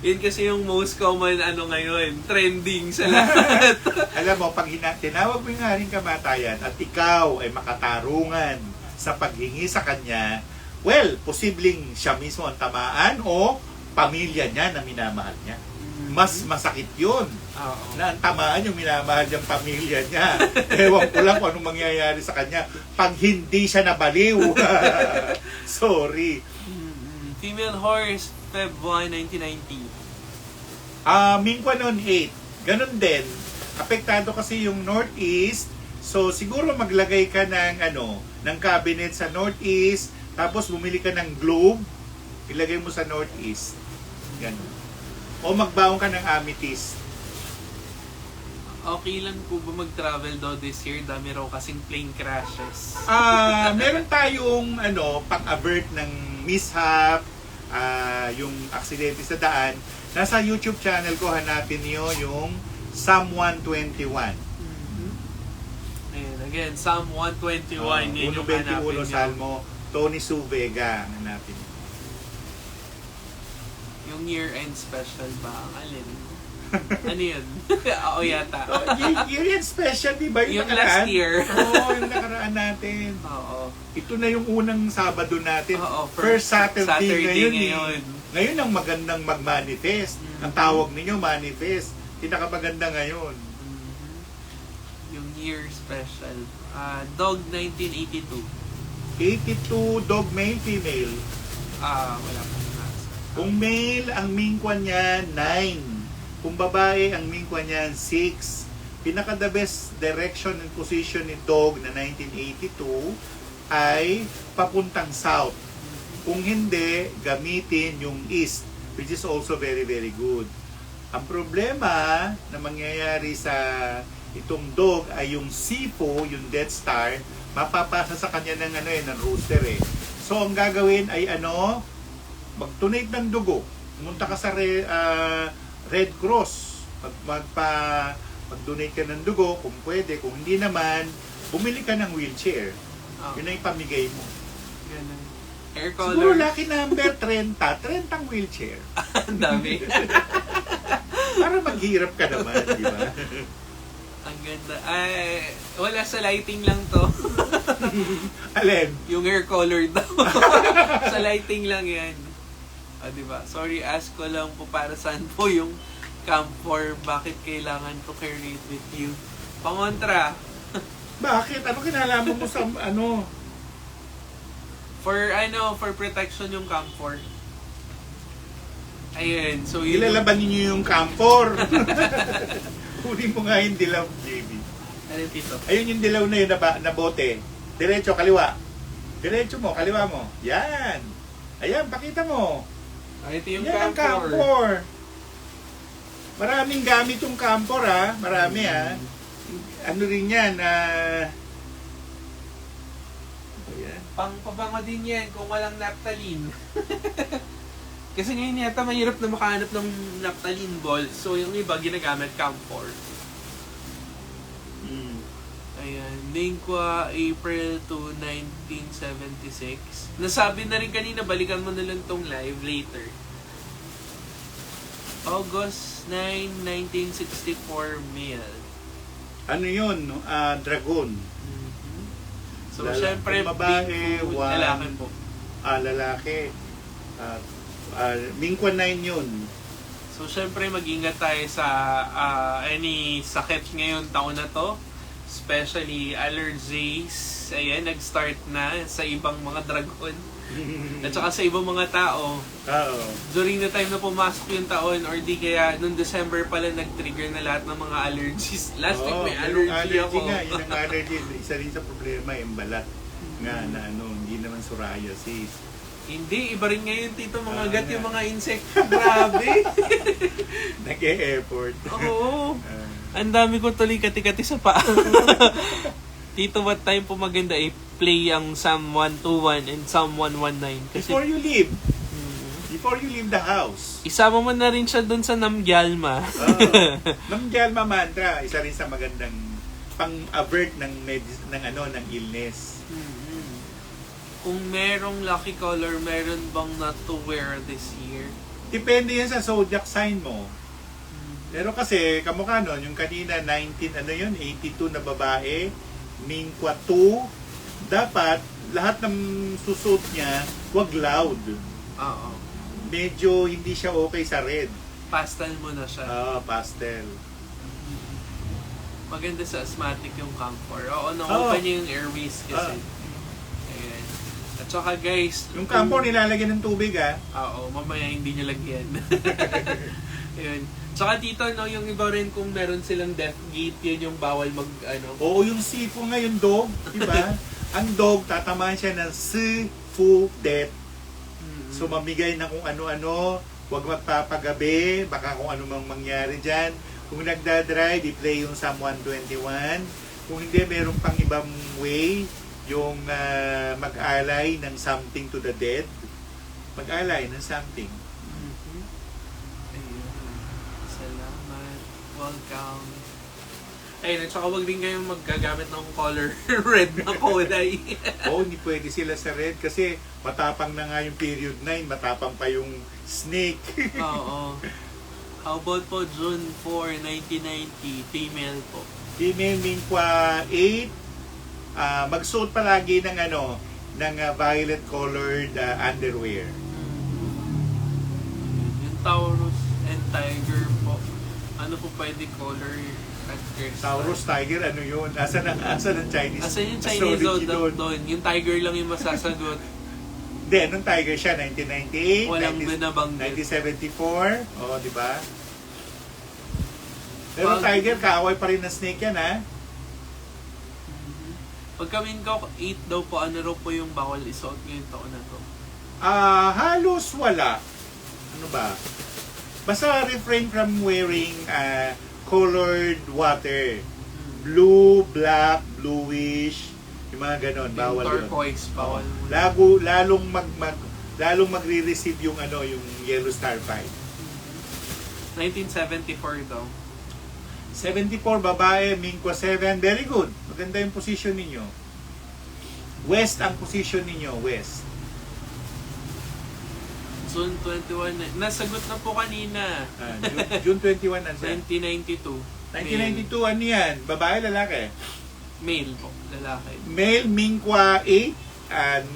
Yun kasi yung most common ngayon, trending sa lahat. Alam mo, pag tinawag mo yung Haring Kamatayan at ikaw ay makatarungan sa paghingi sa kanya, well, posibleng siya mismo ang tamaan o pamilya niya na minamahal niya. Mas masakit yun. Na ang tamaan yung minamahal niyang pamilya niya. Ewan ko lang kung anong mangyayari sa kanya pag hindi siya nabaliw. Sorry. Female horse, Feb 1, 1990. Mingkwa noon 8. Ganon din. Apektado kasi yung Northeast. So siguro maglagay ka ng cabinet sa Northeast, tapos bumili ka ng globe, ilagay mo sa Northeast. Ganon. O magbaon ka ng amethyst. Okay lang po ba mag-travel daw this year? Dami raw kasing plane crashes. Meron tayong pang-avert ng mishap, yung aksidente sa daan. Nasa YouTube channel ko, hanapin niyo yung Psalm 121. Ayan, again, Psalm 121. Yun yung 121 hanapin nyo. Salmo, Tony Sue Vega, hanapin niyo. Yung year-end special ba? Ang alin? Ano yun? Oo yata. Year-end special, di ba? Yung last year. Oo, yung nakaraan natin. Oo. Ito na yung unang Sabado natin. Oo, First Saturday ngayon. ngayon. Ngayon ang magandang mag-manifest. Ang tawag ninyo, manifest. Pinakamaganda ngayon. Yung year special. Dog 1982. 82 dog male, female. Wala pong nasa. Kung male, ang mingkwan niya 9. Kung babae, ang mingkwan niya 6. Pinaka the best direction and position ni dog na 1982 ay papuntang south. Kung hindi, gamitin yung east, which is also very, very good. Ang problema na mangyayari sa itong dog ay yung SIFO, yung Death Star, mapapasa sa kanya ng rooster eh. So, ang gagawin ay mag-donate ng dugo. Pumunta ka sa Red Cross. Mag-donate ka ng dugo kung pwede. Kung hindi naman, bumili ka ng wheelchair. Yun ang ipamigay mo. Ganun. Hair color. Siguro lucky number 30. 30 ang wheelchair. Ang dami. Para maghirap ka naman, di ba? Ang ganda. Ay, wala sa lighting lang to. Alin? Yung hair color daw. Sa lighting lang yan. Diba? Sorry, ask ko lang po para saan po yung camphor. Bakit kailangan to carry it with you? Pangontra. Bakit? Ano kinalaman mo sa For protection yung camphor. Ayun, so yun. Ilalaban niyo yung camphor. Huli mo nga yung dilaw, JB. Ano dito? Ayun yung dilaw na yun na bote. Diretso, kaliwa. Diretso mo, kaliwa mo. Yan. Ayan, pakita mo. Ito yung Yan ang camphor. camphor. Maraming gamit yung camphor Marami Ano rin yan Pangpabango din yan kung walang naphthalene. Kasi ngayon yata mahirap na makahanap ng naphthalene balls. So yung iba ginagamit camphor. Ayan. Lingua, April 2, 1976. Nasabi na rin kanina, balikan mo na lang tong live later. August 9, 1964, male. Ano yun? Dragon. So, syempre, babae, big food, one. lalaki po. lalaki. Mingkwa 9 yun. So, syempre, mag-ingat tayo sa any sakit ngayon taon na to. Especially allergies. Ayan, nag-start na sa ibang mga dragon. At saka sa ibang mga tao. Oo. During the time na pumasok yung taon or di kaya nung December pala nag-trigger na lahat ng mga allergies. Last week may allergy ako. Nga, yun ang allergy. Isa rin sa problema, yung balat. Nga na hindi naman psoriasis. Hindi, iba rin ngayon, Tito, mga gat yung mga insect. Grabe. Nag-e-effort. Oo. Ang dami ko tuloy kati-kati sa paa. Tito, what time po maganda i-play ang Psalm 121 and Psalm 119? Kasi, Before you leave. Before you leave the house. isama mo na rin siya dun sa Namgyalma. Namgyalma mantra, isa rin sa magandang pang-avert ng illness. Kung merong lucky color, meron bang not to wear this year? Depende yan sa zodiac sign mo. Pero kasi, kamukha nun, yung kanina 82 na babae, Mingkwa 2, dapat lahat ng susuot niya, wag loud. Oo. Medyo hindi siya okay sa red. Pastel mo na siya. Pastel. Maganda sa asthmatic yung camphor. Oo, na-open niya yung airways kasi. Ayan. At saka guys, Yung camphor nilalagyan ng tubig oo, mamaya hindi niya lagyan. Ayun. Tsaka dito, yung iba rin kung meron silang death gate, yun yung bawal Oo, yung sifo nga, yung dog, diba? Ang dog, tatamaan siya ng sifo death. So mamigay na kung ano-ano, huwag magpapagabi, baka kung ano mang mangyari dyan. Kung nagdadrive, i-play yung Psalm 121. Kung hindi, meron pang ibang way, yung mag-alay ng something to the dead. Mag-alay ng something. Welcome. Ayun, at saka huwag din kayong maggagamit ng color red na kulay. Hindi pwede sila sa red kasi matapang na nga yung period 9, matapang pa yung snake. Oo. How about po June 4, 1990, female po? Female Mingkwa 8, magsuot palagi ng ng violet colored underwear. Yung Taurus and Tiger po. Ano po pwede color at crystal? Taurus, Tiger, ano yun? Asan ang Chinese? Asan yung Chinese zodiac doon? Yung Tiger lang yung masasagot. Hindi, nung Tiger siya, 1998, Walang binabanggit. 1974, di ba? Pero Tiger, kaaway pa rin ng snake yan, Pagka Mingkwa 8 daw po, ano raw po yung bawal isuot ngayong taon na to? Halos wala. Ano ba? Basta refrain from wearing colored water. Blue, black, bluish, yung mga ganon, bawal yun. Turquoise, bawal. Lalong magre-receive yung yung yellow starfight. 1974 daw. 74 babae, Mingkwa 7, very good. Maganda yung position ninyo. West ang position ninyo, west. June 21, nasagot na po kanina. June 21, ano siya? 1992. 1992, ano yan? Babae, lalaki? Male po, lalaki. Male, Mingkwa 8, and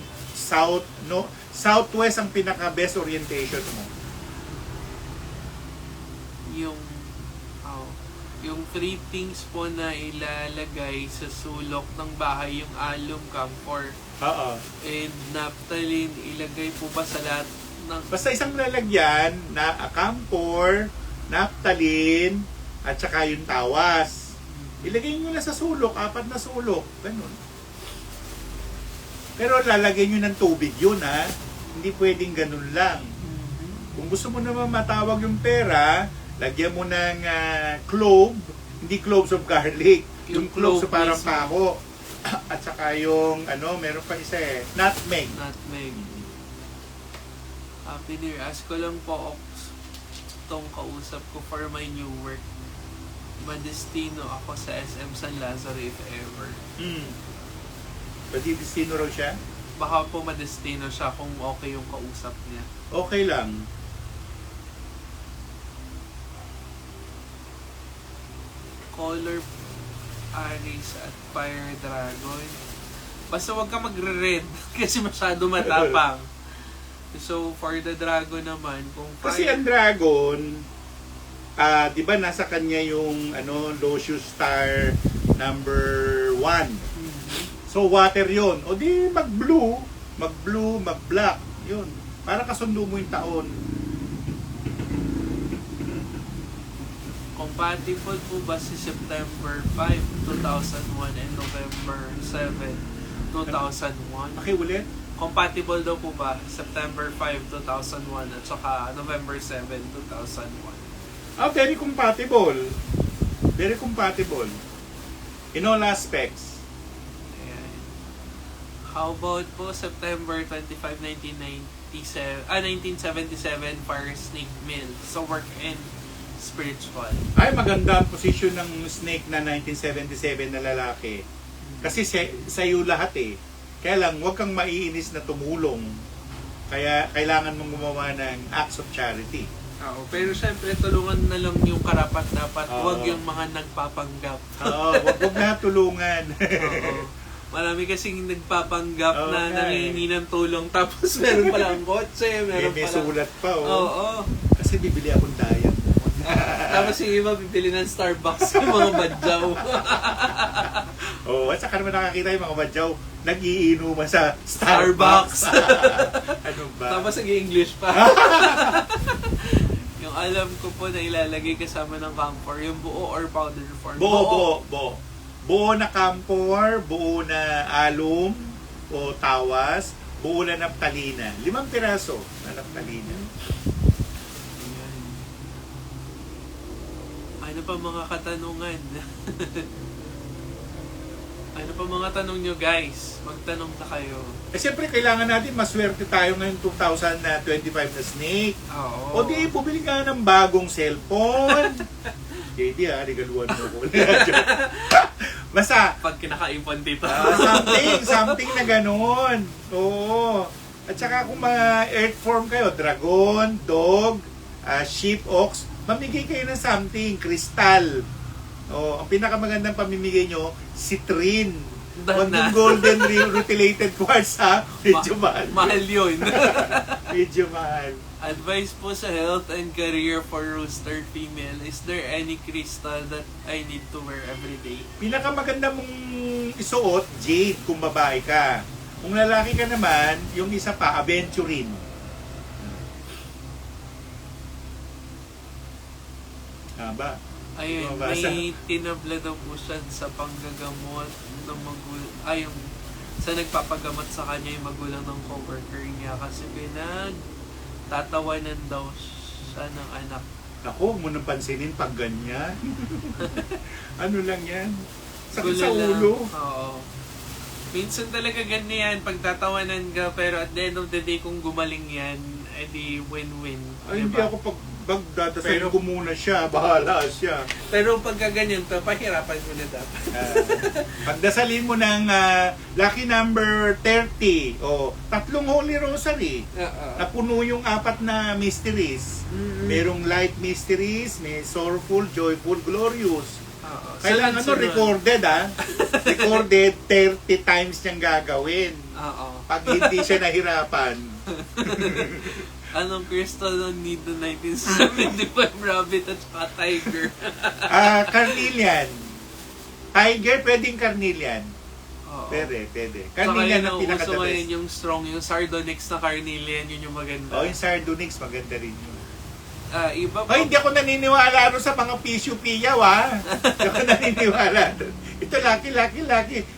southwest ang pinaka-best orientation mo. Yung 3 things po na ilalagay sa sulok ng bahay, yung alum, camphor, and naphthalene, ilagay po ba sa lahat ng... Basta isang lalagyan na camphor, naphthalene, at saka yung tawas. Ilagay nyo na sa sulok, 4 na sulok. Ganun. Pero lalagay nyo ng tubig yun, Hindi pwedeng ganun lang. Kung gusto mo naman matawag yung pera, lagyan mo ng clove, hindi cloves of garlic. Yung cloves sa parang pako. At saka yung, meron pa isa nutmeg. Nutmeg. Happy New Year. Ask ko lang po itong kausap ko for my new work. Madestino ako sa SM San Lazaro if ever. Madestino raw siya? Baka po madestino siya kung okay yung kausap niya. Okay lang. Color Aries at Fire Dragon. Basta wag ka magre-red kasi masyado matapang. So, for the Dragon naman, kung Kasi ang Dragon, di ba nasa kanya yung Lucius Star number 1. So water yon. O di mag-blue, mag-black. Yun. Para kasundo mo yung taon. compatible po ba si September 5, 2001 and November 7, 2001? Pakiulit. Compatible daw po ba September 5, 2001 at saka November 7, 2001? Very compatible. Very compatible. In all aspects. Ayan. How about po September 25, 1977 Fire Snake Mill sa work and spiritual? Ay, maganda ang position ng Snake na 1977 na lalaki. Kasi sa'yo lahat eh. Kaya lang, huwag kang maiinis na tumulong. Kaya kailangan mong gumawa ng acts of charity. Oo, pero syempre tulungan na lang yung karapat-dapat, Oo. huwag yung mga nagpapanggap. Oo, huwag na tulungan. Oo. Marami kasing nagpapanggap Oo na nga nangihingi ng tulong tapos meron palang kotse, meron May palang... sulat pa, oh. Oo. Kasi bibili akong diet. Tapos yung iba bibili ng Starbucks yung mga badyaw. Oh, at saka naman nakakita yung mga badyaw nag-iinuman sa Starbucks. Ano ba? Tapos nag-English pa. Yung alam ko po na ilalagay kasama ng camphor, yung buo or powder form? Buo. Buo na camphor, buo na alum o tawas, buo na naptalina. 5 piraso na naptalina. Ano pa mga katanungan? Ano pa mga tanong nyo guys? Magtanong na kayo. Siyempre, kailangan natin maswerte tayo ngayon 2025 na Snake. Oo. O di, bumili ka ng bagong cellphone. JD regaluhan mo ko. Basta, Pag kinakaipon dito. something na ganun. Oo. At saka kung mga earth form kayo, dragon, dog, sheep, ox, mamigay kayo ng something, crystal. Ang pinakamagandang pamimigay nyo, citrine. Huwag Na. yung golden rutilated quartz ha. Medyo mahal. Mahal yun. Medyo mahal. Advice po sa health and career for rooster female. Is there any crystal that I need to wear every day? Pinakamaganda mong isuot, jade kung babae ka. Kung lalaki ka naman, yung isa pa, aventurine. Ba? Ayun, Mabasa. may tinabla daw po siya sa panggagamot ng magulang. Ayun, sa nagpapagamot sa kanya yung magulang ng coworker niya kasi tatawanan daw siya ng anak. Ako, huwag mo nang pansinin pag ganyan. Ano lang yan? Sakit Gulo sa lang. ulo. Oo. Minsan talaga ganyan, pagtatawanan ka, pero at the end of the day, kung gumaling yan, edi win-win. Ay, hindi Diba? ako pagdadasalin Pero- ko muna siya. Bahala siya. Pero pagka ganyan to, pahirapan mo na dapat. Pagdasalin mo ng lucky number 30 o 3 Holy Rosary. Oo. Napuno yung 4 na mysteries. Mm-mm. Merong light mysteries, may sorrowful, joyful, glorious. Oo. Kailangan Sunod-sunod. recorded recorded 30 times niyang gagawin. Oo. Pag hindi siya nahirapan. Anong crystal ang need ng 1975 rabbit at saka tiger? Carnelian. Tiger, pwedeng carnelian. Oo. Pwede. Saka Carnelian yun ang ang uso pinaka-the ngayon best. yung strong, yung sardonyx na carnelian, yun yung maganda. Yung sardonyx, maganda rin yun. Iba po. Hindi ako naniniwala rin sa mga pisyo-piyaw, ha? Hindi ako naniniwala doon. Ito, laki.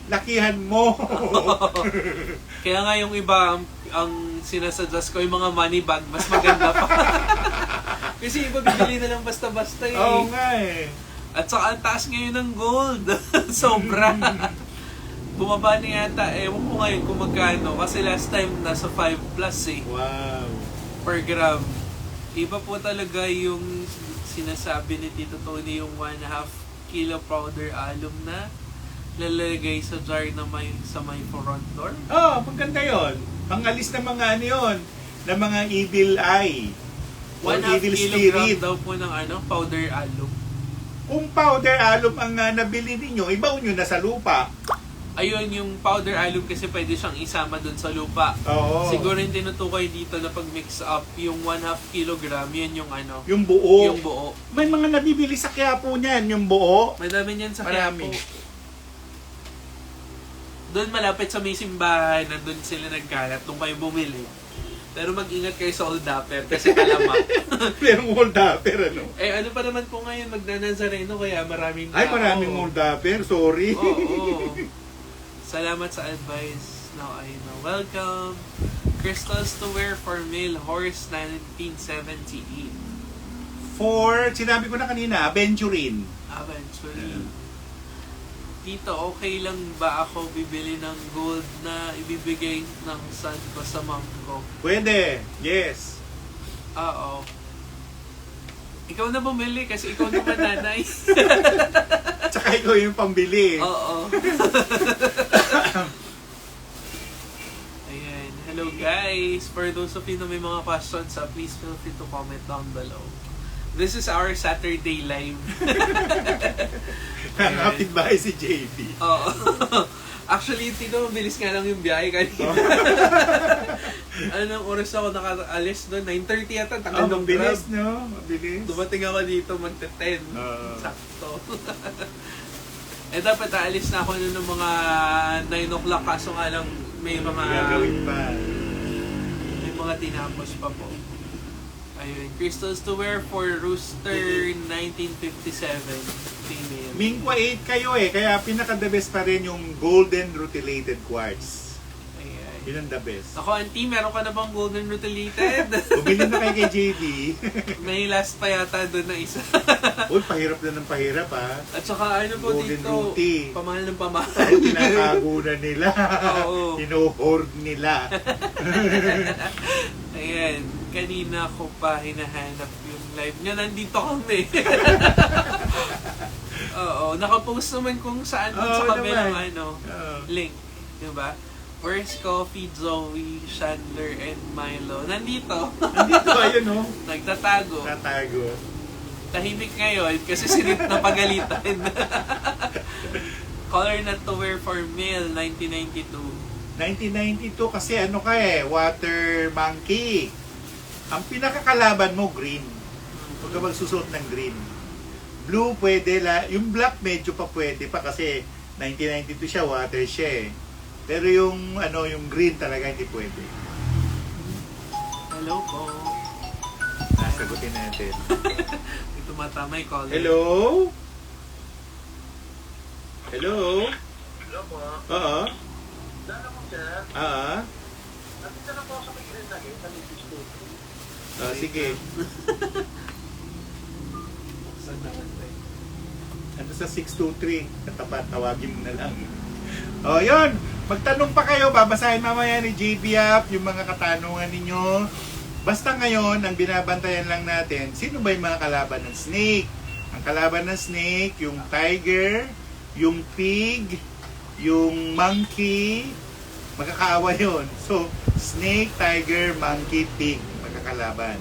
Lakihan mo. Kaya nga yung iba, ang sinasuggest ko, yung mga money bag, mas maganda pa. Kasi iba bibili na lang basta-basta eh. Oo nga eh. At saka ang taas ngayon ng gold. Sobra. Bumaba na yata, ewan ko ngayon kung magkano. Kasi last time, nasa 5 plus eh, Wow. per gram. Iba po talaga yung sinasabi ni Tito Tony, yung 1.5 kilo powder alum na lalagay sa jar na sa may front door. Maganda yun. Pangalis ng mga ano yun, ng mga evil eye. Or 1.5 evil kilogram spirit. daw po ng powder alum. Kung powder alum ang nabili ninyo, ibaon nyo na sa lupa. ayun, yung powder alum kasi pwede siyang isama dun sa lupa. Oo. Siguro yung tinutukoy dito na pag mix up, yung 1/2 kilogram, yun yung ano, Yung buo. yung buo. May mga nabibili sa Quiapo niyan, yung buo. Madami niyan sa Marami. Quiapo. Doon malapit sa may simbahan, nandun sila nagkalat, doon kayo bumili. Pero mag-ingat kayo sa Old Dapper kasi talamak. Pero hold upper, ano? Eh ano pa naman po ngayon, magna-Nazareno kaya maraming tao. Ay, maraming hold upper, sorry. Oo. Salamat sa advice. Now I know. Welcome. Crystals to wear for male horse 1978. For, sinabi ko na kanina, aventurine. Eventually. Tito, okay lang ba ako bibili ng gold na ibibigay ng son ko sa mom ko? Pwede, yes. Oo. Ikaw na bumili kasi ikaw naman nanay. Tsaka ikaw yung pambili. Oo. Ayan. Hello guys. For those of you na may mga questions, please feel free to comment down below. This is our Saturday live. Nakakapit bahay si JB. Oo. Actually, Tito, mabilis nga lang yung biyahe kanina. Anong oras ako nakaalis doon? 9:30 yata. Tagal ng grab. Mabilis, no? Mabilis. Dumating ako dito magte-10. Sakto. Eh, dapat aalis na ako noon ng mga 9 o'clock. Kaso nga lang, may mga... Gagawin pa. May mga tinapos pa po. Ayun. Crystals to wear for Rooster 1957. Female. Mingwa 8 kayo eh, kaya pinaka-the best pa rin yung golden rutilated quartz. Ayan. Yun ang the best. Ako, auntie, meron ka na bang golden rutilated? Bumili na kayo kay JB. May last pa yata doon na isa. Uy, pahirap na ng pahirap ha. At saka ano po Golden dito, Ruti. pamahal ng pamahal. Tinatago na nila. Oo. Hino-hoard nila. Ayan, kanina ko pa hinahanap yung live niya. Nandito kami. Oo, nakapost naman kung saan dun sa kabilang link. Diba? Where's Coffee, Zoe, Chandler, and Milo? Nandito. Nandito ayun no? Nagtatago. Tatago. Tahimik ngayon kasi sinit na pagalitan. Color not to wear for male, 1992. 1992 kasi ano ka eh, water monkey. Ang pinakakalaban mo, green. Huwag ka magsusuot ng green. Blue pwede, yung black medyo pa pwede pa kasi 1992 siya, water siya eh. Pero yung ano, yung green talaga hindi pwede. Hello po. Sagutin natin. Ito matamay color. Hello? Hello? Hello po. Oo. Dala mo sir. Nakita na po ako sa may green na sa may studio. Sige. Saan naman tayo? Ano sa 623? Katapat, tawagin mo na lang. O, yun. Magtanong pa kayo. Babasahin mamaya ni JB Up yung mga katanungan ninyo. Basta ngayon, ang binabantayan lang natin, sino ba yung mga kalaban ng snake? Ang kalaban ng snake, yung tiger, yung pig, yung monkey, magkakaawa yun. So, snake, tiger, monkey, pig, magkakalaban.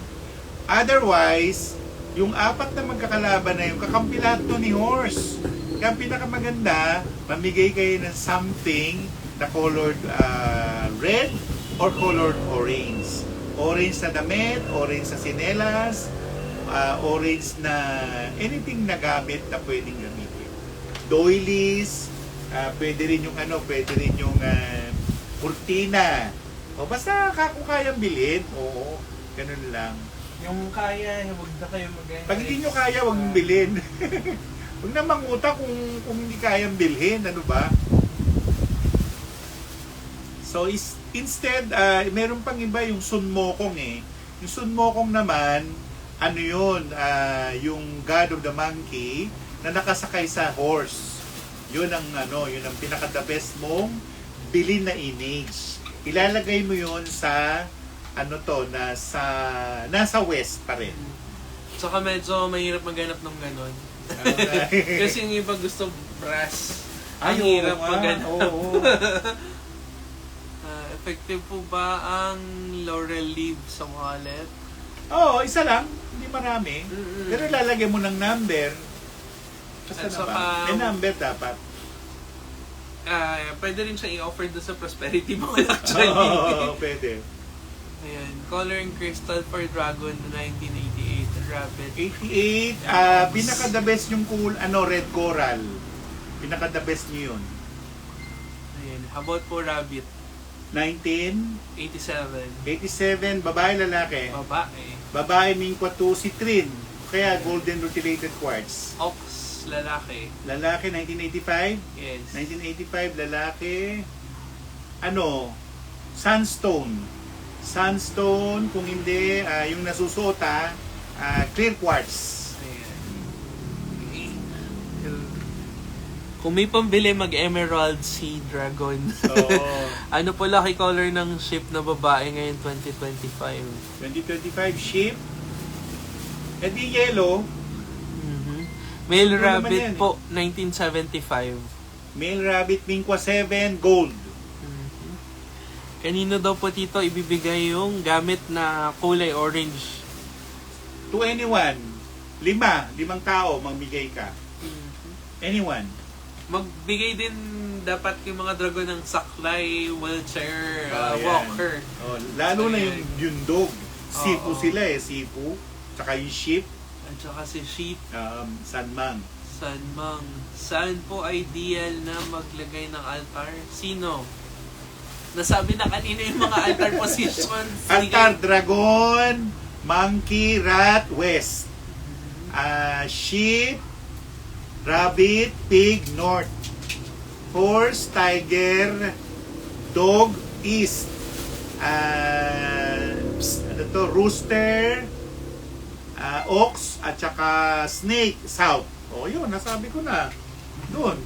Otherwise, yung apat na magkakalaban na yung kakampi lahat to ni horse. Kaya ang pinakamaganda, mamigay kayo ng something na colored red or colored orange. Orange na damit, orange na sinelas, orange na anything na gamit na pwedeng gamitin. Doilies, pwede rin yung pwede rin yung kurtina. O basta kung kayang bilhin, oo, ganun lang. Yung kaya, huwag na kayo mag-enjoy. Pag hindi nyo kaya, huwag mong bilhin. Huwag na mangutang kung hindi kayang bilhin, ano ba? So, instead, meron pang iba yung sunmokong eh. Yung sunmokong naman, ano yun, yung god of the monkey na nakasakay sa horse. Yun ang yun ang pinaka-the best mong bilhin na image. Ilalagay mo yun sa nasa west pa rin. Saka medyo mahirap maghanap ng ganon. Kasi yung iba gusto brass. Ang hirap maghanap. Oo. Effective po ba ang laurel leaf sa wallet? Oo, isa lang. Hindi marami. Mm-mm. Pero lalagyan mo ng number. Basta At na ba? saka- May number dapat. pwede rin siya i-offer doon sa Prosperity Mall actually. Oo, pwede. Ayan, Color and Crystal for Dragon 1988, Rabbit. 88, pinaka-the best yung red coral. Pinaka-the best nyo yun. Ayan, how about po Rabbit? 1987, 87, babae, lalaki. babae. Babae, Mingqua 2, Citrine. Kaya golden rutilated quartz. Ox, lalaki. Lalaki, 1985. Yes. 1985, lalaki. Sandstone. Sandstone, kung hindi, yung nasusuot clear quartz. Ayan. Okay. Kung may pambili, mag-Emerald Sea Dragon. Oo. Ano po lucky color ng ship na babae ngayon 2025? 2025 ship. E di yellow. Male Ano naman Rabbit yan, po, 1975. Male rabbit, Mingqua 7, gold. Kanino daw po tito ibibigay yung gamit na kulay orange? To anyone. 5 tao, magbigay ka. Anyone. Magbigay din dapat yung mga dragon ng saklay, wheelchair, Yan. walker. Lalo na Ayan. yung dog. Sifu Oo. sila Sifu. Tsaka yung sheep, At saka si sheep, sanmang. sanmang. Saan po ideal na maglagay ng altar? Sino? Nasabi na kanina yung mga altar positions. Altar, dragon, monkey, rat, west. Sheep, rabbit, pig, north. Horse, tiger, dog, east. Rooster, ox, at saka snake, south. Yun, nasabi ko na. Doon.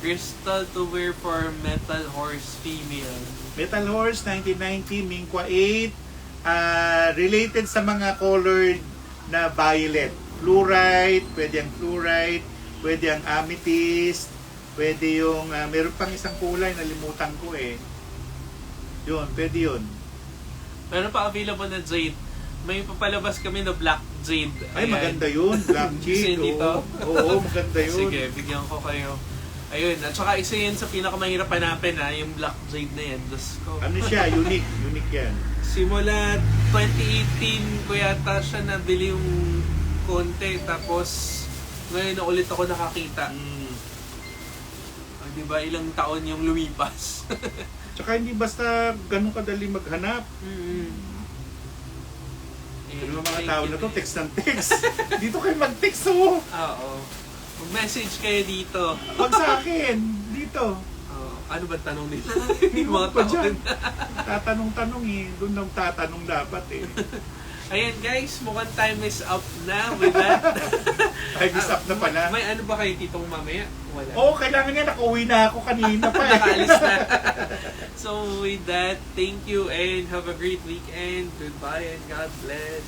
Crystal to wear for metal horse female. Metal Horse, 1990, Mingqua 8. Related sa mga colored na violet. Fluorite, pwede ang fluorite, pwede ang amethyst, pwede yung, meron pang isang kulay, nalimutan ko Yun, pwede yun. Meron pa available na jade. May papalabas kami na black jade. Ay, Ayan. maganda yun. Black Gusto jade. yun dito? Oo, maganda yun. Sige, bigyan ko kayo. Ayun, at saka isa yun sa pinakamahirap hanapin yung black jade na yan. Diyos ko. Ano siya? Unique. Unique yan. Simula 2018 ko yata siya nabili yung konti. Tapos ngayon na ulit ako nakakita. Diba ilang taon yung lumipas. Tsaka hindi basta ganun kadali maghanap. Yung mga tao na to, text ng text. Dito kayo mag-text Oo. Mag-message kayo dito. Pag sa akin, dito. Ano ba tanong nila? Yung mga pa taon. dyan. Tatanong-tanong Doon nang tatanong dapat Ayan guys, mukhang time is up na with that. Time is up na pala. May ano ba kayo titong mamaya? Wala. Kailangan nga nakauwi na ako kanina pa. Nakaalis na. So with that, thank you and have a great weekend. Goodbye and God bless.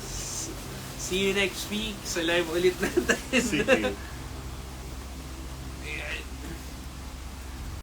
See you next week. Sa live ulit natin. Sige.